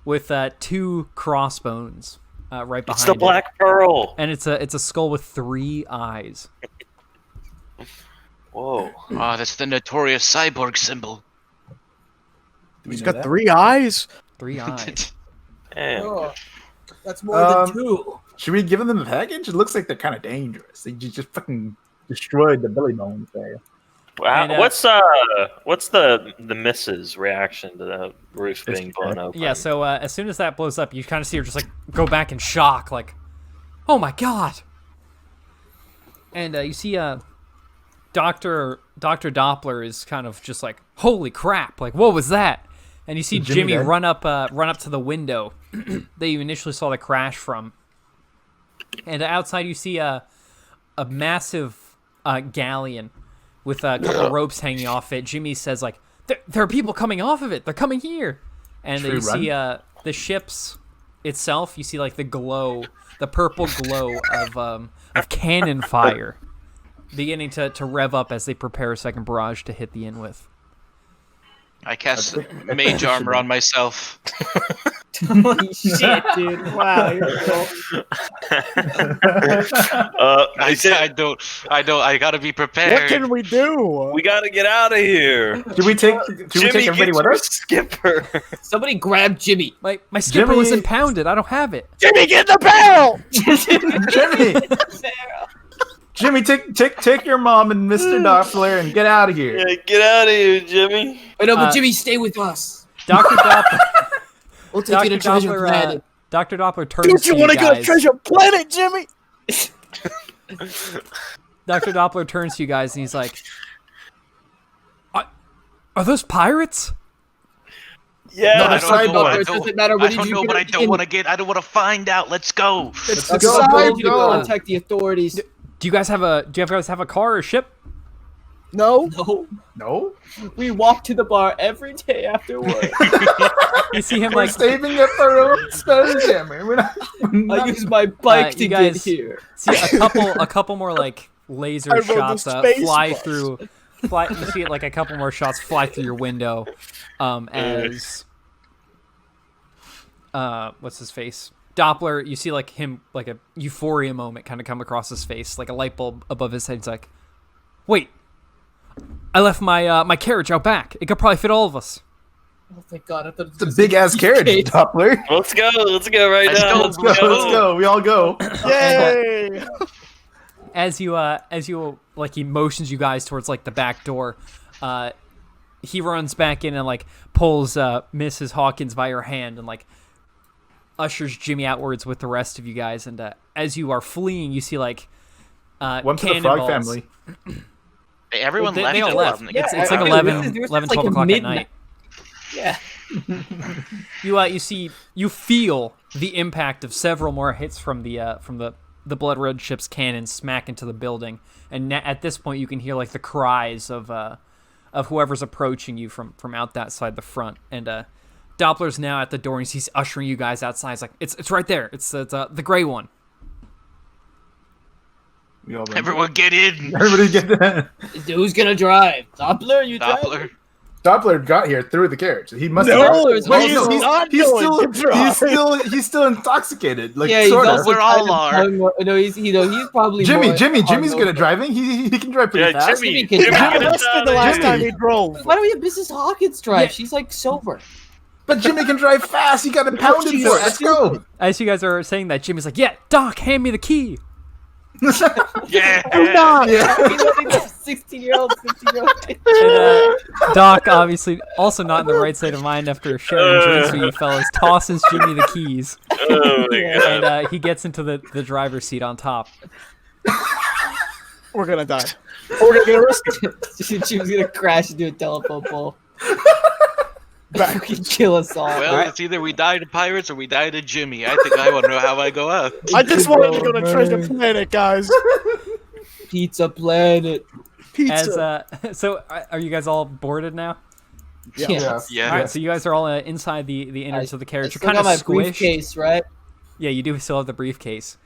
with 2 crossbones right behind It's the it. Black Pearl. And it's a skull with 3 eyes. Whoa. Oh, that's the notorious cyborg symbol. He's got 3 eyes? 3 eyes. Damn. Oh, that's more Um, than 2. Should we give them the package? It looks like they're kind of dangerous. They just fucking destroyed the Billy Bones there. Wow. And, What's the missus reaction to the roof It's being blown open? Yeah, so as soon as that blows up, you kind of see her just like go back in shock, like, oh my god. And you see Dr. Doppler is kind of just like, holy crap, like what was that? And you see Is Jimmy Jimmy dead? run up to the window that you initially saw the crash from. And outside you see a massive galleon with a couple ropes hanging off it. Jimmy says like, there are people coming off of it. They're coming here. And Should you we run? see the ship's itself. You see like the purple glow of cannon fire beginning to rev up as they prepare a second barrage to hit the inn with. I cast mage armor on myself. Holy shit, dude. Wow, you're cool. I gotta be prepared. What can we do? We gotta get out of here. Should we take everybody get with your us? Skipper. Somebody grab Jimmy. My skipper was Jimmy- impounded. I don't have it. Jimmy, get in the barrel! Jimmy, take your mom and Mr. Doppler and get out of here. Yeah, get out of here, Jimmy. Wait, no, but Jimmy, stay with us. Dr. Doppler. We'll take you to Treasure Planet. Dr. Doppler turns Don't to you you want to go to guys. Treasure Planet, Jimmy? Dr. Doppler turns to you guys and he's like, "Are those pirates?" Yeah. No, I that's don't know. cyborg. I It doesn't matter. don't, What I did don't you know, get but I at the don't inn? want to get. I don't want to find out. Let's go. Let's That's go. I told you to go. contact the authorities. Do you guys have a car or a ship? No, No, No? we walk to the bar every day after work. You see him We're like saving up our own spelljammer. We're not, I use my bike to you get guys- here. see a couple more like laser I rode the shots space fly bus. through. You see it like a couple more shots fly through your window, as what's his face? Doppler. You see like him like a euphoria moment kind of come across his face, like a light bulb above his head. He's like, "Wait, I left my carriage out back. It could probably fit all of us." Oh, thank God. I thought it it's a was big ass carriage, Doppler. Let's go right Let's now. go. Let's go. We all go. yay! As you like he motions you guys towards like the back door, he runs back in and like pulls Mrs. Hawkins by her hand and like ushers Jimmy outwards with the rest of you guys. And as you are fleeing, you see like One for the frog family. Everyone They left. all at left. 11 It's again. like I mean, 11, this is 11 like 12 a o'clock at midnight. night. Yeah. You feel the impact of several more hits from the blood red ship's cannon smack into the building, and at this point you can hear like the cries of whoever's approaching you from out that side the front. And Doppler's now at the door and he's ushering you guys outside. He's like, it's right there. It's the gray one. We all run. Everyone get in. Everybody get that. Who's gonna drive? Doppler, you drive? Doppler. Doppler got here through the carriage. He must No, have. Doppler's Wait, he's, also he's, not he's going still, to drive. he's still intoxicated. Like Yeah, he's sort of. also We're all kind of are. No, he's probably Jimmy's hungover. good at driving. He can drive pretty Yeah, fast. Jimmy. Jimmy Jimmy can can drive. Arrested the last Jimmy. time he drove. Why don't we have Mrs. Hawkins drive? Yeah. She's like sober. But Jimmy can drive fast. He got impounded she's for it. Let's go. As you guys are saying that, Jimmy's like, yeah, Doc, hand me the key. Yeah. Yeah. 16-year-old, 15-year-old. And Doc, obviously also not in the right state of mind after sharing drinks with you fellas, tosses Jimmy the keys, Oh my god. and he gets into the driver's seat on top. We're gonna die. We're gonna get arrested. She was gonna crash into a telephone pole. Fucking kill us all. Well, it's either we die to pirates or we die to Jimmy. I think I want to know how I go out. I just wanted to go to Oh, Treasure man. Planet, guys. Pizza Planet. Pizza. So are you guys all boarded now? Yeah. Yeah. All right, so you guys are all inside the innards of the I carriage. You're still kind got of my squished. briefcase, right? Yeah, you do still have the briefcase.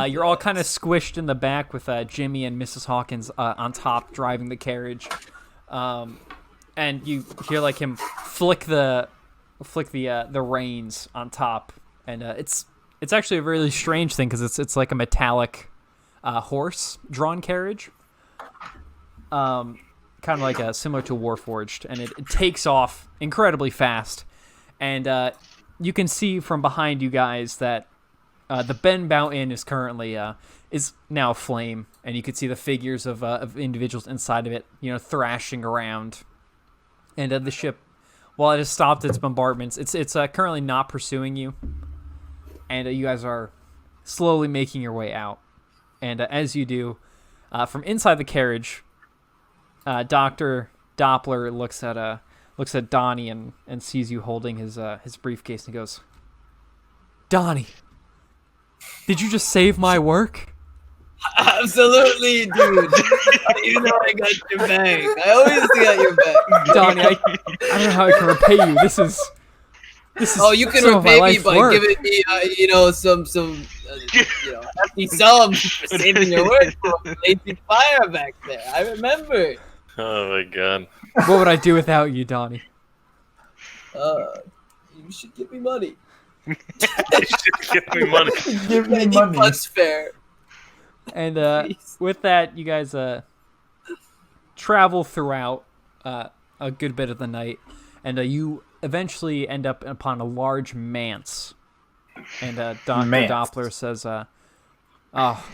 You're all kind of squished in the back with Jimmy and Mrs. Hawkins on top driving the carriage, and you hear like him flick the reins on top, and it's actually a really strange thing because it's like a metallic horse drawn carriage, kind of like similar to Warforged, and it takes off incredibly fast, and you can see from behind you guys that the Ben Bow Inn is currently is now aflame, and you can see the figures of individuals inside of it, thrashing around, and the ship, while it has stopped its bombardments, it's currently not pursuing you, and you guys are slowly making your way out, and as you do, from inside the carriage, Dr. Doppler looks at Donnie and sees you holding his briefcase, and he goes, "Donnie, did you just save my work?" Absolutely, dude. You know I got your back. I always got your back. Donnie, I don't know how I can repay you. This is Oh, you can some of my repay me life's by work. giving me, some hefty sums for saving your work from a blazing fire back there. I remember. Oh my god. What would I do without you, Donnie? You should give me money. Give me money. Give me Any money. bus fare. And Please. with that, you guys travel throughout a good bit of the night, and you eventually end up upon a large manse. And Dr. Manse. Doppler says, "Oh,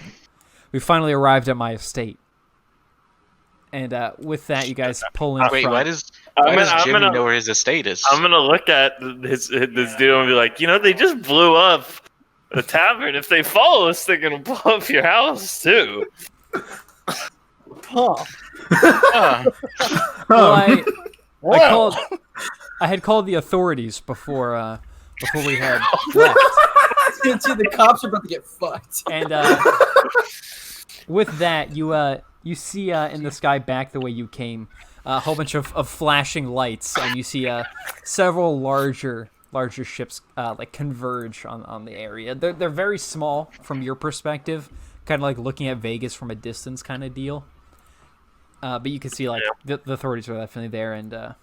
we finally arrived at my estate." And with that, you guys pull in Wait, front. why does I'm Jimmy gonna- know where his estate is? I'm gonna look at this dude and be like, they just blew up the tavern. If they follow us, they're gonna blow up your house too. Huh. Huh. Well, I had called the authorities before we had left. Dude, the cops are about to get fucked. And with that, you see in the sky back the way you came, a whole bunch of flashing lights, and you see several larger ships like converge on the area. They're very small from your perspective, kind of like looking at Vegas from a distance kind of deal. But you can see like the authorities are definitely there, and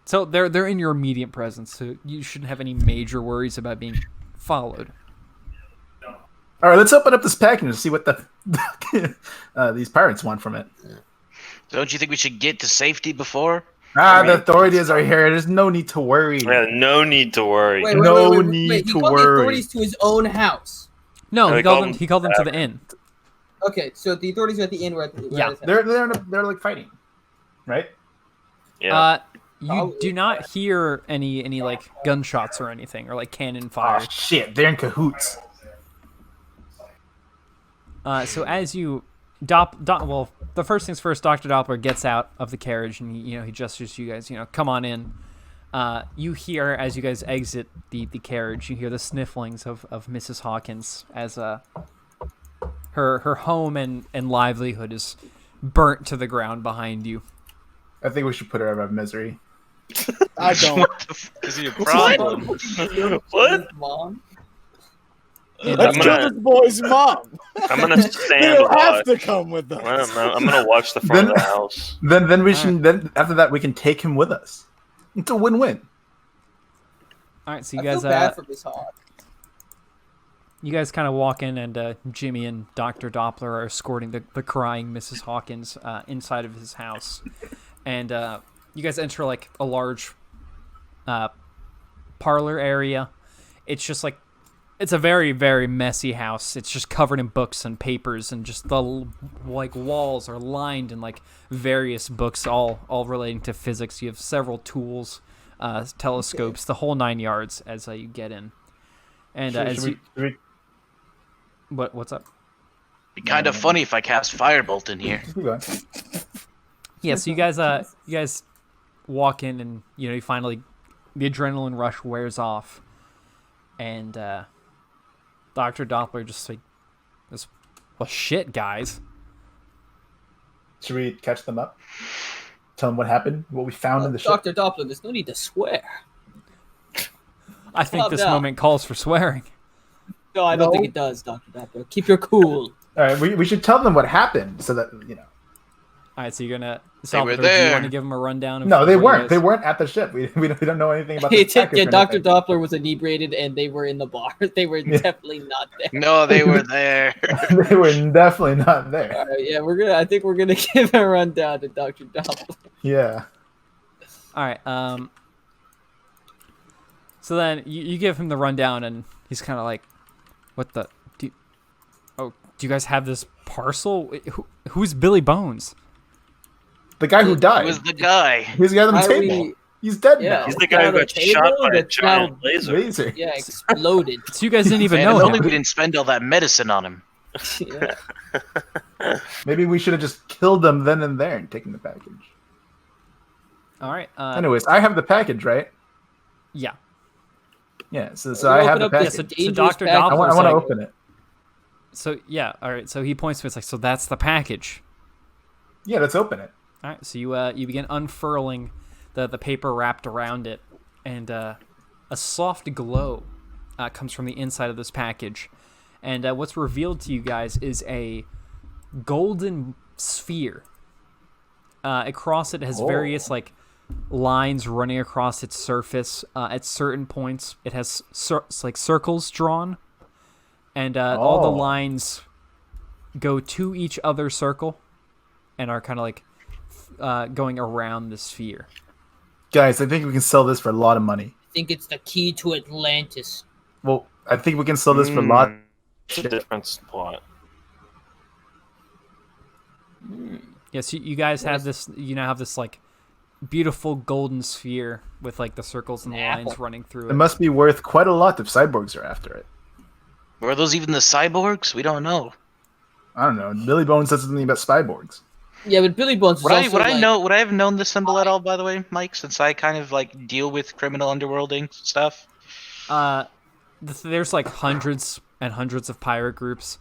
so they're in your immediate presence. So you shouldn't have any major worries about being followed. All right, let's open up this package and see what these pirates want from it. Don't you think we should get to safety before? The authorities are here. There's no need to worry. Yeah, no need to worry. Wait, No wait, need he to called worry. the authorities to his own house. No, They he called called them. them He called them to the inn. Okay, so the authorities are at the inn. We're at the Yeah. we're at his house. They're like fighting, right? Yeah. You do not hear any like gunshots or anything, or like cannon fire. Oh shit, they're in cahoots. So as you well, the first things first, Dr. Doppler gets out of the carriage and he gestures to you guys, come on in. You hear as you guys exit the carriage, you hear the snifflings of Mrs. Hawkins as her home and livelihood is burnt to the ground behind you. I think we should put her out of misery. I don't. What the fuck is he a problem? What? Mom? And, Let's I'm kill gonna- this boy's mom. I'm gonna You stand don't have watch. to come with us. I'm gonna watch the front of the house. Then we should. Then after that, we can take him with us. It's a win-win. all right, so I you guys feel bad for Miss Hawk. you guys kind of walk in, and Jimmy and Dr. Doppler are escorting the crying Mrs. Hawkins inside of his house. And you guys enter like a large parlor area. It's just like, it's a very, very messy house. It's just covered in books and papers, and just the like walls are lined in like various books, all relating to physics. You have several tools, telescopes, the whole 9 yards as you get in. And Should we what's up? Be kind of funny if I cast Firebolt in here. keep going? Yeah, so you guys walk in, and you finally, the adrenaline rush wears off, and Dr. Doppler just like, well, shit, guys. Should we catch them up? Tell them what happened, what we found in the ship. Dr. Doppler, there's no need to swear. I think Calm this down. moment calls for swearing. No, I don't No. think it does, Dr. Doppler. Keep your cool. All right, we should tell them what happened so that All right, so you're gonna. were Salvador, do you there. want to give him a rundown? Of No, they what you weren't. guys- They weren't at the ship. We don't know anything about Yeah, the package. or Dr. anything. Doppler was inebriated and they were in the bar. They were definitely not there. No, they were there. They were definitely not there. All right, yeah, I think we're gonna give a rundown to Dr. Doppler. Yeah. All right. So then you give him the rundown, and he's kind of like, "What the? Do you guys have this parcel? Who's Billy Bones?" The guy who died. was the guy. He's the guy on the Why are table. we- He's dead Yeah. now. He's the guy who Down got the shot table by a that's giant now- laser. Laser. Yeah, exploded. So you guys didn't even Man, know if only him. we didn't spend all that medicine on him. Yeah. Maybe we should have just killed them then and there and taken the package. All right. Anyways, I have the package, right? Yeah. Yeah. So We'll I have open the up package. this so dangerous Dr. package. Doppler- I want It's to like- open it. So yeah. All right. So he points to it. It's like, so that's the package. Yeah, let's open it. All right. So you begin unfurling the paper wrapped around it, and a soft glow comes from the inside of this package, and what's revealed to you guys is a golden sphere. Across it has various like lines running across its surface. At certain points, it has like circles drawn, and all the Oh. lines go to each other circle, and are kind of like going around the sphere. Guys, I think we can sell this for a lot of money. I think it's the key to Atlantis. Well, I think we can sell this for a lot. It's a different plot. Yes, you guys have this. You now have this like beautiful golden sphere with like the circles and the An lines apple. running through It it. must be worth quite a lot if cyborgs are after it. Were those even the cyborgs? We don't know. I don't know. Billy Bones said something about cyborgs. Yeah, but Billy Bones was also like, Would I have known this symbol at all, by the way, Mike? Since I kind of like deal with criminal underworlding stuff. There's like hundreds and hundreds of pirate groups.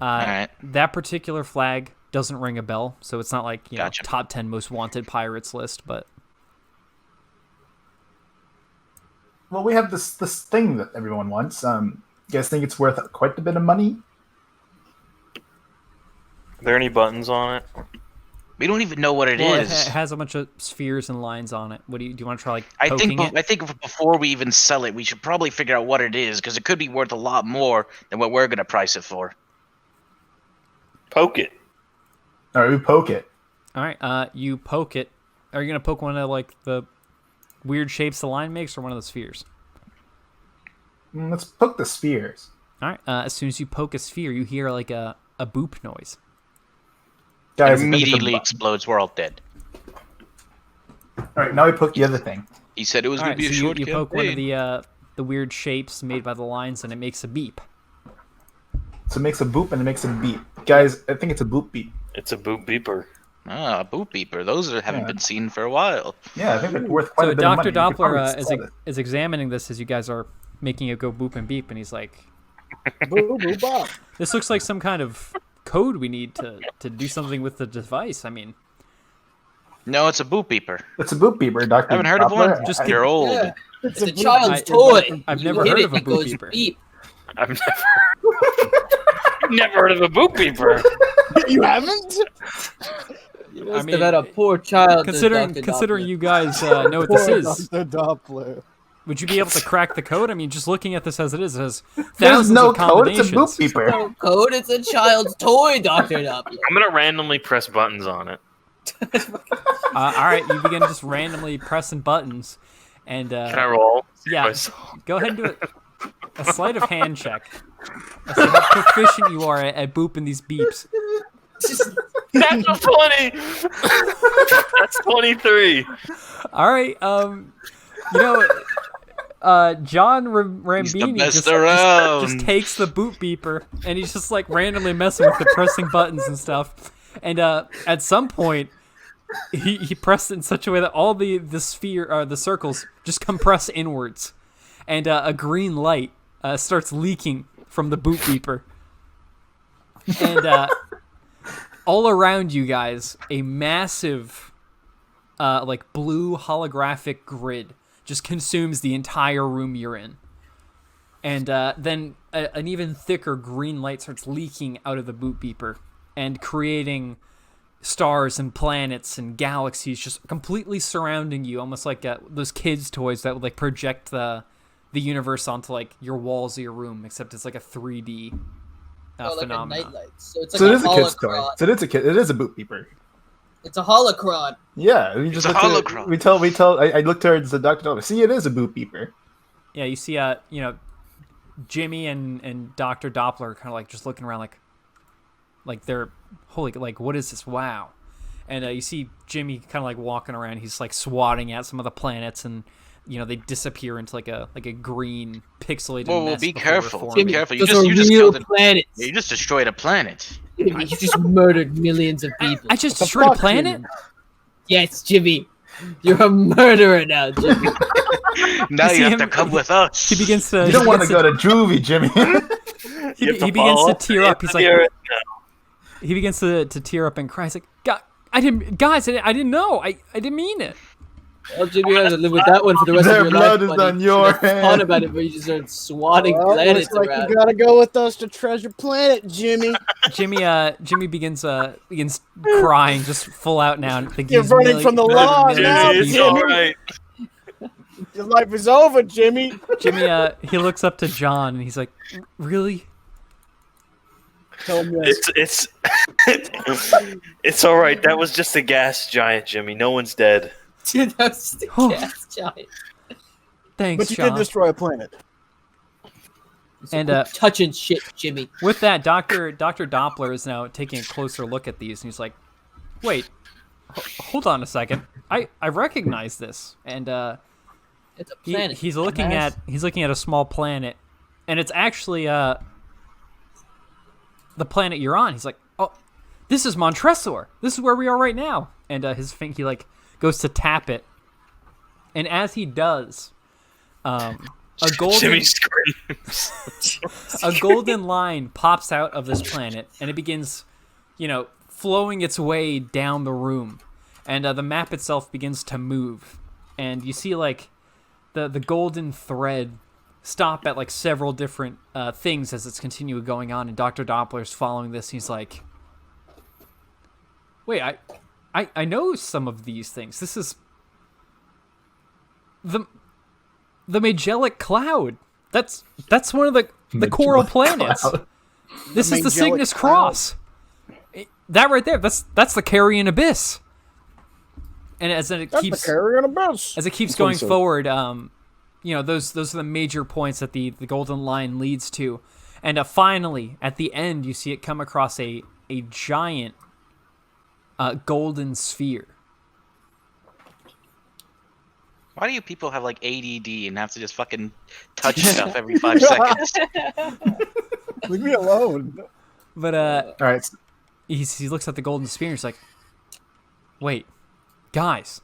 Alright. That particular flag doesn't ring a bell, so it's not like Gotcha. top 10 most wanted pirates list. But Well, we have this thing that everyone wants. You guys think it's worth quite a bit of money? Are there any buttons on it? We don't even know what it well, is. it has a bunch of spheres and lines on it. What do you want to try like I poking think it? I think before we even sell it, we should probably figure out what it is because it could be worth a lot more than what we're gonna price it for. Poke it. All right, we poke it. All right, you poke it. Are you gonna poke one of like the weird shapes the line makes, or one of the spheres? Let's poke the spheres. All right. As soon as you poke a sphere, you hear like a boop noise. It Guys, I think it's a immediately button. explodes. We're all dead. All right, now we poke the other thing. He said it was All going right, to be a so short you poke one of campaign. the weird shapes made by the lines, and it makes a beep. So it makes a boop and it makes a beep. Guys, I think it's a boop beep. It's a boop beeper. Ah, a boot beeper. Those haven't Yeah. been seen for a while. Yeah, I think they're worth quite So a bit of Dr. money. You could probably Doppler sell it. is examining this as you guys are making it go boop and beep, and he's like, Boo boo bop. "This looks like some kind of code we need to do something with the device." I mean, No, it's a boot beeper. It's a boop beeper, Doctor. Haven't heard of one? Just You're old. Yeah. It's a boop child's beeper. toy. I've You never hit heard it, of a it boop goes beeper. beep. I've never heard of a boop beeper. You haven't? You must mean, have had a poor child. considering Dr. you guys know what this Poor is, Dr. Doppler. would you be able to crack the code? I mean, just looking at this as it is, it has There's thousands no of code. It's a combinations. boop beeper. No code. It's a child's toy, Dr. Doppler. I'm gonna randomly press buttons on it. All right, you begin just randomly pressing buttons, and Can I roll? yeah, Myself. go ahead and do a sleight of hand check. Let's see how proficient you are at booping these beeps. That's a 20. That's 23. All right, John Rambini best around. just takes the boot beeper and he's just like randomly messing with it, pressing buttons and stuff. And at some point, he pressed it in such a way that all the circles just compress inwards, and a green light starts leaking from the boot beeper. And all around you guys, a massive, like blue holographic grid just consumes the entire room you're in. And then an even thicker green light starts leaking out of the boot beeper and creating stars and planets and galaxies just completely surrounding you, almost like those kids' toys that would like project the universe onto like your walls of your room, except it's like a 3D Like a phenomenon. nightlight. So it's like So it a is a kid's toy. holocron. So it is a boot beeper. It's a holocron. Yeah, we just a looked at it- holocron. We tell. I looked towards the Doctor Dollar. See, it is a boot beeper. Yeah, you see, Jimmy and Dr. Doppler kind of like just looking around like they're holy, like what is this? Wow. And you see Jimmy kind of like walking around. He's like swatting at some of the planets, and they disappear into like a green pixelated Whoa, mess be before careful. reforming. Be careful. Those are You just real killed it. planets. You just destroyed a planet. You just murdered millions of people. I just the destroyed a fuck, planet. Yes, Jimmy. You're a murderer now, Jimmy. Now see you have him- to come with us. He begins to. You don't want to go to juvie, Jimmy. He You have to begins follow to tear up. He's like, the- he begins to tear up and cry. He's like, I didn't know. I didn't mean it. Well, Jimmy has to live with that one for the rest Their of your life. blood is buddy. on You your should have thought hands. about it, but you just started swatting Well, planets looks like around. you gotta go with us to Treasure Planet, Jimmy. Jimmy begins crying, just full out now. And thinking You're he's running from the law millions now, of Jimmy, it's people. Jimmy. all right. Your life is over, Jimmy. Jimmy, he looks up to John and he's like, "Really?" Tell him yes. It's all right. That was just a gas giant, Jimmy. No one's dead. Dude, that was the Oh. gas giant. Thanks, But you John. did destroy a planet. And Touching shit, Jimmy. with that, Dr. Doppler is now taking a closer look at these, and he's like, "Wait, hold on a second. I recognize this." And It's a planet. he's looking at a small planet, and it's actually the planet you're on. He's like, "Oh, this is Montresor. This is where we are right now." And his finger, he like goes to tap it, and as he does, a golden Jimmy screams. a golden line pops out of this planet, and it begins, flowing its way down the room, and the map itself begins to move, and you see like the golden thread stop at like several different things as it's continuing going on, and Dr. Doppler's following this. He's like, "Wait, I know some of these things. This is the Magellanic Cloud. That's one of the coral planets. Cloud. This is the Magellanic Cygnus Cloud. Cross. That right there. That's the Carrion Abyss." And as it That's keeps the carrion abyss. as it keeps That's what going he said. forward, those are the major points that the golden line leads to, and finally at the end you see it come across a giant golden sphere. Why do you people have like ADD and have to just fucking touch stuff every 5 seconds? Leave me alone. But All right. he looks at the golden sphere and he's like, "Wait, guys,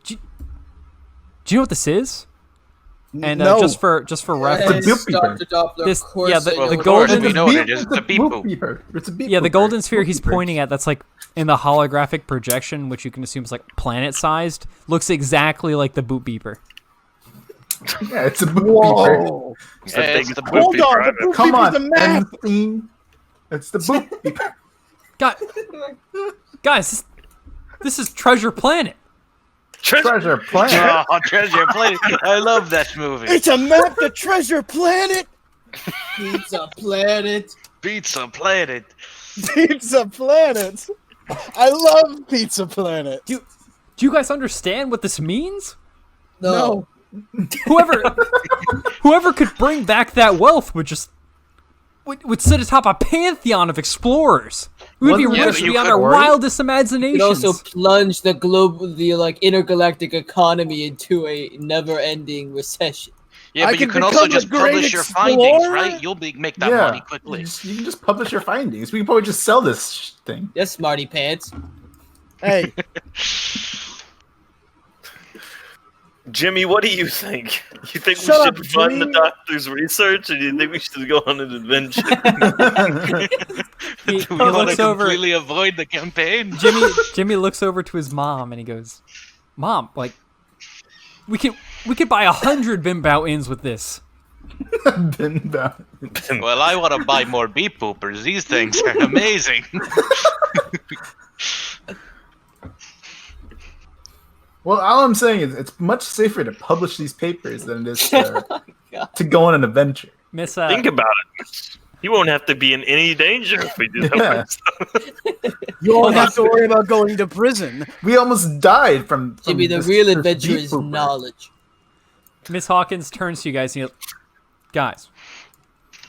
do you know what this is?" And No. just for reference, It's a boop beeper. Dr. Doppler, This- of course yeah, I the know what golden- it is. We know what it is. It's a beep boop. beeper. It's a beep yeah, the booper. golden sphere Boop he's beeper. pointing at, that's like in the holographic projection, which you can assume is like planet-sized, looks exactly like the boot beeper. Yeah, it's a boop beeper. Whoa. It's the Yeah, it's biggest the boot Hold beeper on. I've The ever- boot Come beeper's on, the map. N-thing. It's the boop beeper. Guys, this is Treasure Planet. Treasure planet. Oh, Treasure Planet. I love that movie. It's a map to Treasure Planet. Pizza Planet. Pizza Planet. Pizza Planet. I love Pizza Planet. Do you guys understand what this means? No. Whoever could bring back that wealth would sit atop a pantheon of explorers. We'd be Wasn't- rich you beyond could our worry. wildest You imaginations. could also plunge the like intergalactic economy into a never-ending recession. Yeah, I but you can can also become a just great publish your explorer? findings, right? You'll make that Yeah. money quickly. You can just publish your findings. We can probably just sell this thing. Yes, smarty pants. Hey, Jimmy, what do you think? You think Shut we up, should fund the Jimmy. doctor's research, or do you think we should go on an adventure? he We want looks to over. completely avoid the campaign. Jimmy looks over to his mom and he goes, "Mom, like, we could buy 100 Bimbao inns with this." Been about- Well, I want to buy more beep boopers. These things are amazing. Well, all I'm saying is it's much safer to publish these papers than it is God. to go on an adventure. Miss Think about it. You won't have to be in any danger if we do that. Yeah. you won't have to worry about going to prison. We almost died from Jimmy, the this real first adventure beep is booper. knowledge. Miss Hawkins turns to you guys and you guys,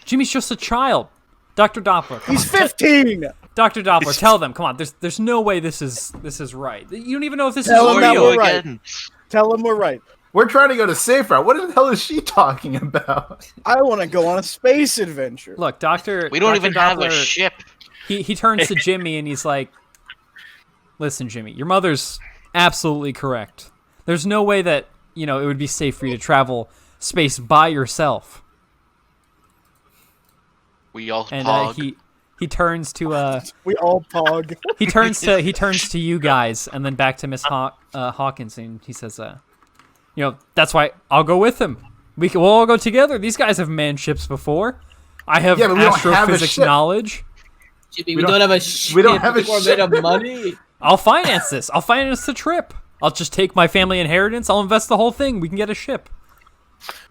Jimmy's just a child. Dr. Doppler, come He's on. 15. Dr. Doppler, tell them. Come on, there's no way this is right. You don't even know if this Tell is him that real. we're right. Tell him we're right. We're trying to go to safe route. What the hell is she talking about? I want to go on a space adventure. Look, Doctor. We don't Dr. even have a Doppler, ship. He turns to Jimmy and he's like, "Listen, Jimmy, your mother's absolutely correct. There's no way that it would be safe for you to travel space by yourself." We all And pog. he turns to We all pog. he turns to you guys and then back to Miss Hawkins and he says, "That's why I'll go with him. We'll all go together. These guys have manned ships before. I have Yeah, but we don't have a astrophysics ship. knowledge. Jimmy, We we don't- don't have a ship. we don't have a We're ship. made of money. I'll finance this. I'll finance the trip. I'll just take my family inheritance. I'll invest the whole thing. We can get a ship."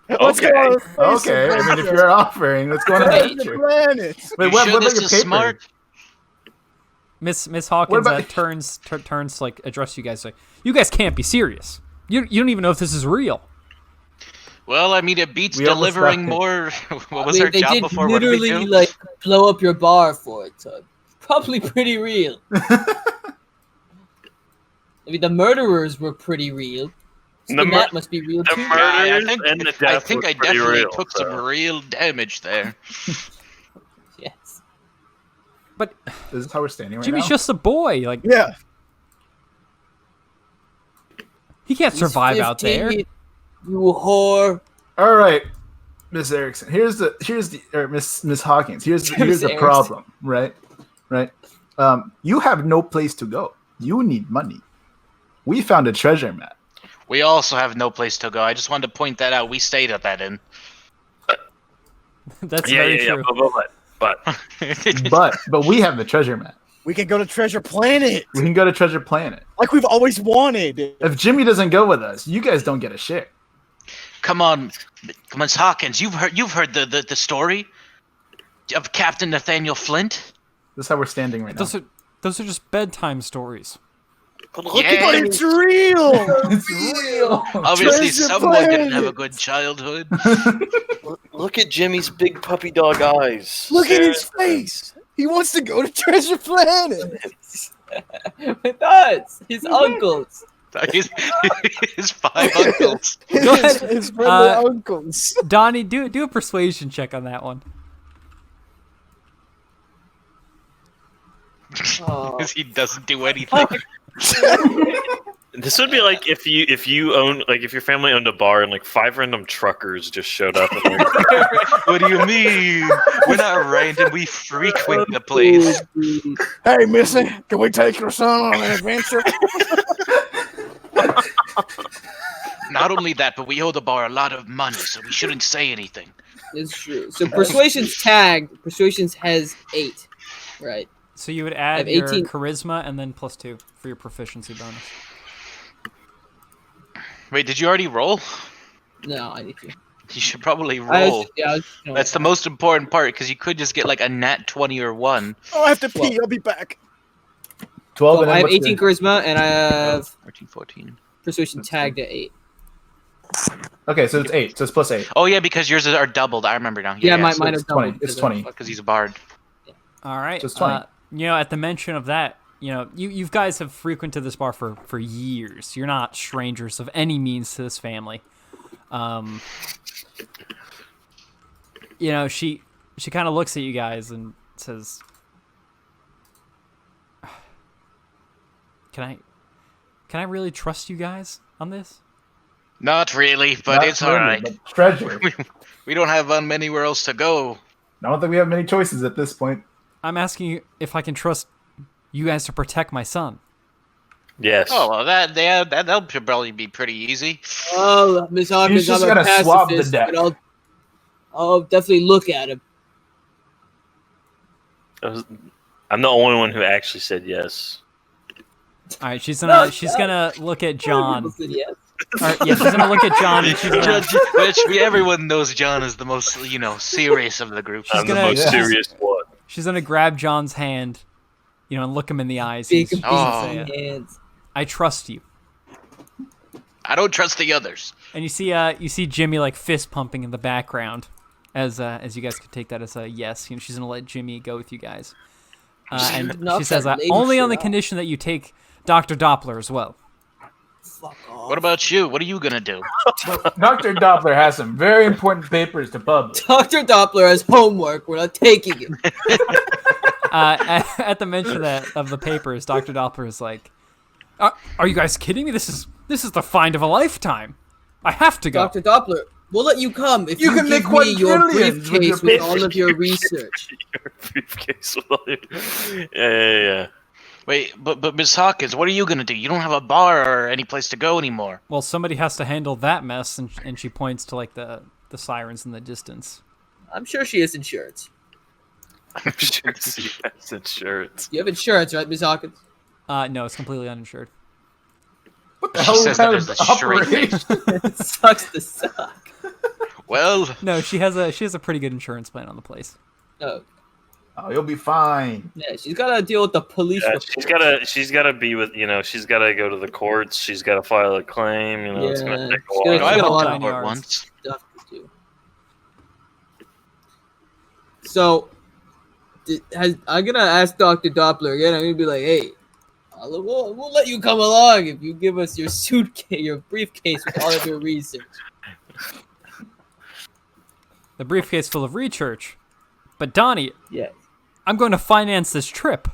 Let's go on a space Okay, I mean, if adventure. you're offering, let's go on an Hey, The adventure. planet. Wait, You what sure about this your is paper? smart? Miss Hawkins about- turns to like address you guys like, "You guys can't be serious. You don't even know if this is real." Well, I mean, it beats We almost delivering got it. more. What was I mean, our they job did before? What did we literally do? like blow up your bar for it, so probably pretty real. I mean, the murderers were pretty real. So The the mur- mat must be real the too. mur- Murders I think, and the I death think was I pretty definitely real, took so. some real damage there. Yes. But This is how we're standing right Jimmy's now. just a boy. Like Yeah. he can't He's survive out 15, there. You whore. All right, Miss Erickson. Here's the or Miss Hawkins. Here's the Erickson. problem, right? You have no place to go. You need money. We found a treasure map. We also have no place to go. I just wanted to point that out. We stayed at that inn. That's Yeah, very yeah, true. but But we have the treasure map. We can go to Treasure Planet We can go to Treasure Planet. like we've always wanted. If Jimmy doesn't go with us, you guys don't get a share. Come on, Miss Hawkins. You've heard the story of Captain Nathaniel Flint. This is how we're standing right now. Those are just bedtime stories. But look Yeah. But at it's real. It's real. Obviously, Treasure someone didn't have a Planet. good childhood. look at Jimmy's big puppy dog eyes. Look at his face. He wants to go to Treasure Planet. With us, his uncles. His 5 uncles. Go ahead. His friendly Uh, uncles. Donnie, do a persuasion check on that one. Oh, Because he doesn't do anything. This would be like if you own like if your family owned a bar and like 5 random truckers just showed up. And, like, What do you mean? We're not random. We frequent the place. Hey, Missy, can we take your son on an adventure? Not only that, but we owe the bar a lot of money, so we shouldn't say anything. it's true. So persuasion's tagged. Persuasion's has 8. Right. So you would I add have your 18. charisma and then +2 for your proficiency bonus. Wait, did you already roll? No, I need to. You should probably I roll. was, yeah, I was, you know, That's the most important part, because you could just get like a nat 20 or 1. Oh, I have to pee. I'll be back. 12 well, and then I have what's 18 your- charisma and I have 13, 14. persuasion tagged at 8. Okay, so it's 8. So it's +8. Oh yeah, because yours are doubled. I remember now. Yeah, so mine it's are doubled 20. It's because of- 20. because he's a bard. All right. Just 20. You know, at the mention of that, you know, you guys have frequented this bar for years. You're not strangers of any means to this family. You know, she kind of looks at you guys and says, "Can I really trust you guys on this?" Not really, but Not it's really, alright. but treasure. We don't have anywhere else to go. I don't think we have many choices at this point. I'm asking you if I can trust you guys to protect my son. yes. Oh well, that'll probably be pretty easy. Oh, Miss Hawkins, just I'm a gotta swab the pacifist, deck. but I'll definitely look at him. I'm the only one who actually said yes. All right, she's gonna look at John. People said yes. All right, yeah, she's gonna look at John and she's gonna. Everyone knows John is the most, serious of the group. She's I'm gonna- the most yeah. serious one. She's gonna grab John's hand, you know, and look him in the eyes. Big and Oh. say, hands. "I trust you." I don't trust the others. And you see Jimmy like fist pumping in the background, as you guys could take that as a yes. You know, she's gonna let Jimmy go with you guys, and Knock she says, that lady "Only on the shit out." condition that you take Dr. Doppler as well." Fuck off. What about you? What are you gonna do? Dr. Doppler has some very important papers to publish. Dr. Doppler has homework. We're not taking it. At the mention of the papers, Dr. Doppler is like, "Are you guys kidding me? This is the find of a lifetime. I have to go." Dr. Doppler, we'll let you come if You you can give make me your quadrillions with your briefcase with all of your papers. research. Your briefcase with all your... Yeah. Wait, but Miss Hawkins, what are you gonna do? You don't have a bar or any place to go anymore. Well, somebody has to handle that mess, and she points to like the sirens in the distance. I'm sure she has insurance. I'm sure she has insurance. You have insurance, right, Miss Hawkins? No, it's completely uninsured. What the She hell says that kind as of a straight operation? It sucks to suck. Well, No, she has a pretty good insurance plan on the place. Oh, Oh, you'll be fine. yeah, she's got to deal with the police. Yeah, report. she's gotta be with she's gotta go to the courts. She's gotta file a claim. It's gonna Yeah, take a she's while. gonna- I got a went lot to of court yards. once. Stuff to do. So, I'm gonna ask Dr. Doppler again. I'm gonna be like, "Hey, we'll let you come along if you give us your suitcase, your briefcase with all of your research." The briefcase full of research. But Donnie, Yes. I'm going to finance this trip.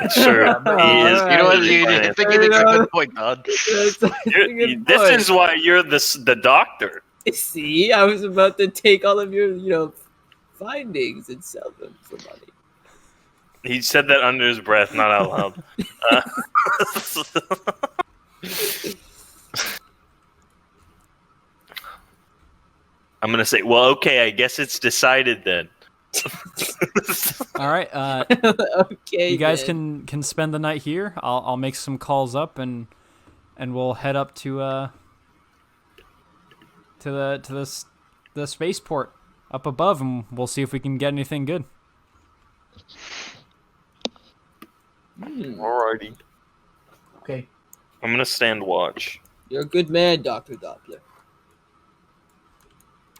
Sure. He is. You know what? I think you make a good point, Don. That's a good This point. is why you're the doctor. See, I was about to take all of your, findings and sell them for money. He said that under his breath, not out loud. I'm gonna say, well, okay, I guess it's decided then. All right, Okay. you guys then. can spend the night here. I'll make some calls up and we'll head up to the spaceport up above, and we'll see if we can get anything good. Alrighty. Okay. I'm gonna stand watch. You're a good man, Dr. Doppler.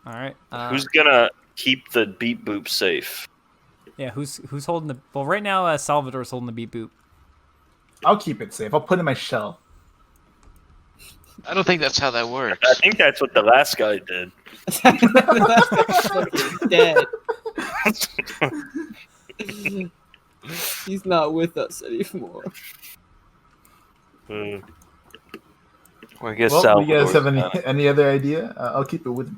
All right. Who's gonna keep the beep boop safe? Yeah, who's holding the? Well, right now Salvador's holding the beep boop. I'll keep it safe. I'll put it in my shelf. I don't think that's how that works. I think that's what the last guy did. Fucking dead. He's not with us anymore. Well, I guess Well, you guys have Salvador's any other idea? I'll keep it with me.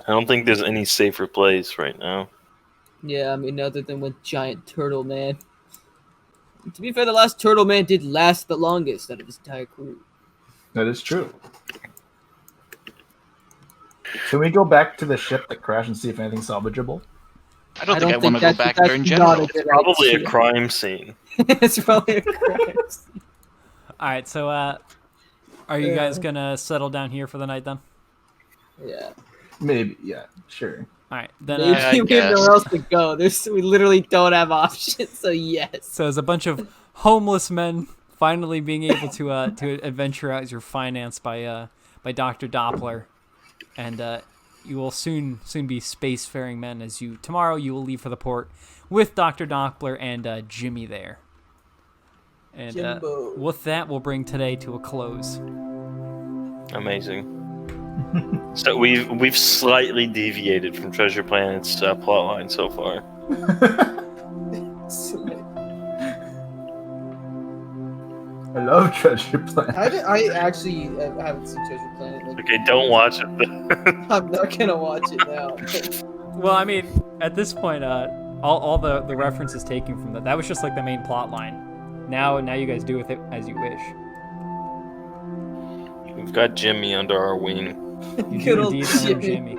I don't think there's any safer place right now. Yeah, I mean, other than with giant turtle man. To be fair, the last turtle man did last the longest out of his entire crew. That is true. Can we go back to the ship that crashed and see if anything's salvageable? I don't think I want to go back there in not general. a good Probably a idea. crime scene. It's probably a crime. All right, so are you guys gonna settle down here for the night then? Yeah. Maybe, yeah, sure. All right, then. Maybe I we have guess. nowhere else to go. We literally don't have options, so yes. So as a bunch of homeless men finally being able to adventure out as you're financed by Dr. Doppler, and you will soon be spacefaring men as tomorrow you will leave for the port with Dr. Doppler and Jimmy there. And Jimbo. with that, we'll bring today to a close. Amazing. So we've slightly deviated from Treasure Planet's plotline so far. I love Treasure Planet. I actually haven't seen Treasure Planet. Like, Okay, don't watch it. I'm not gonna watch it now. Well, I mean, at this point, all the references taken from that was just like the main plot line. Now you guys do with it as you wish. We've got Jimmy under our wing. You Good do old indeed own Jimmy.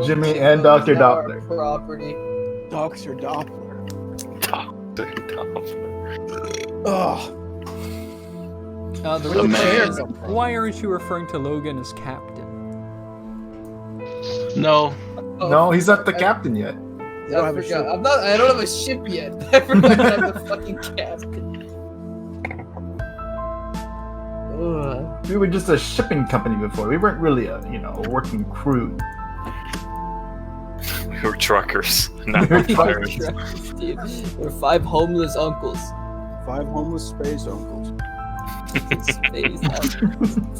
Jimmy and Dr. Doppler. Property. Dr. Doppler. The Where did the hair is, come from? why aren't you referring to Logan as captain? No. No, he's not the captain yet. You don't I have a forgot. ship. I don't have a ship yet. I forgot I'm the fucking captain. Ugh. We were just a shipping company before. We weren't really a working crew. We were truckers, not We were pirates. Dude, we're 5 homeless uncles. 5 homeless space uncles. Space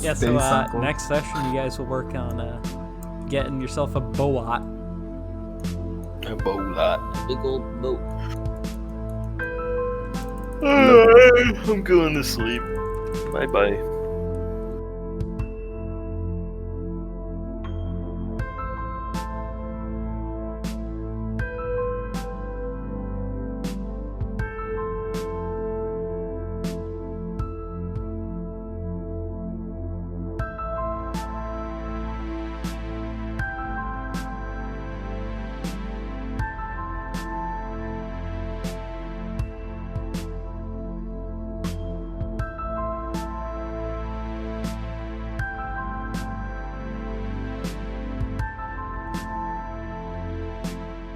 Yeah, Space so uncle. next session you guys will work on getting yourself a boat. A boat. big old boat. I'm going to sleep. Bye bye.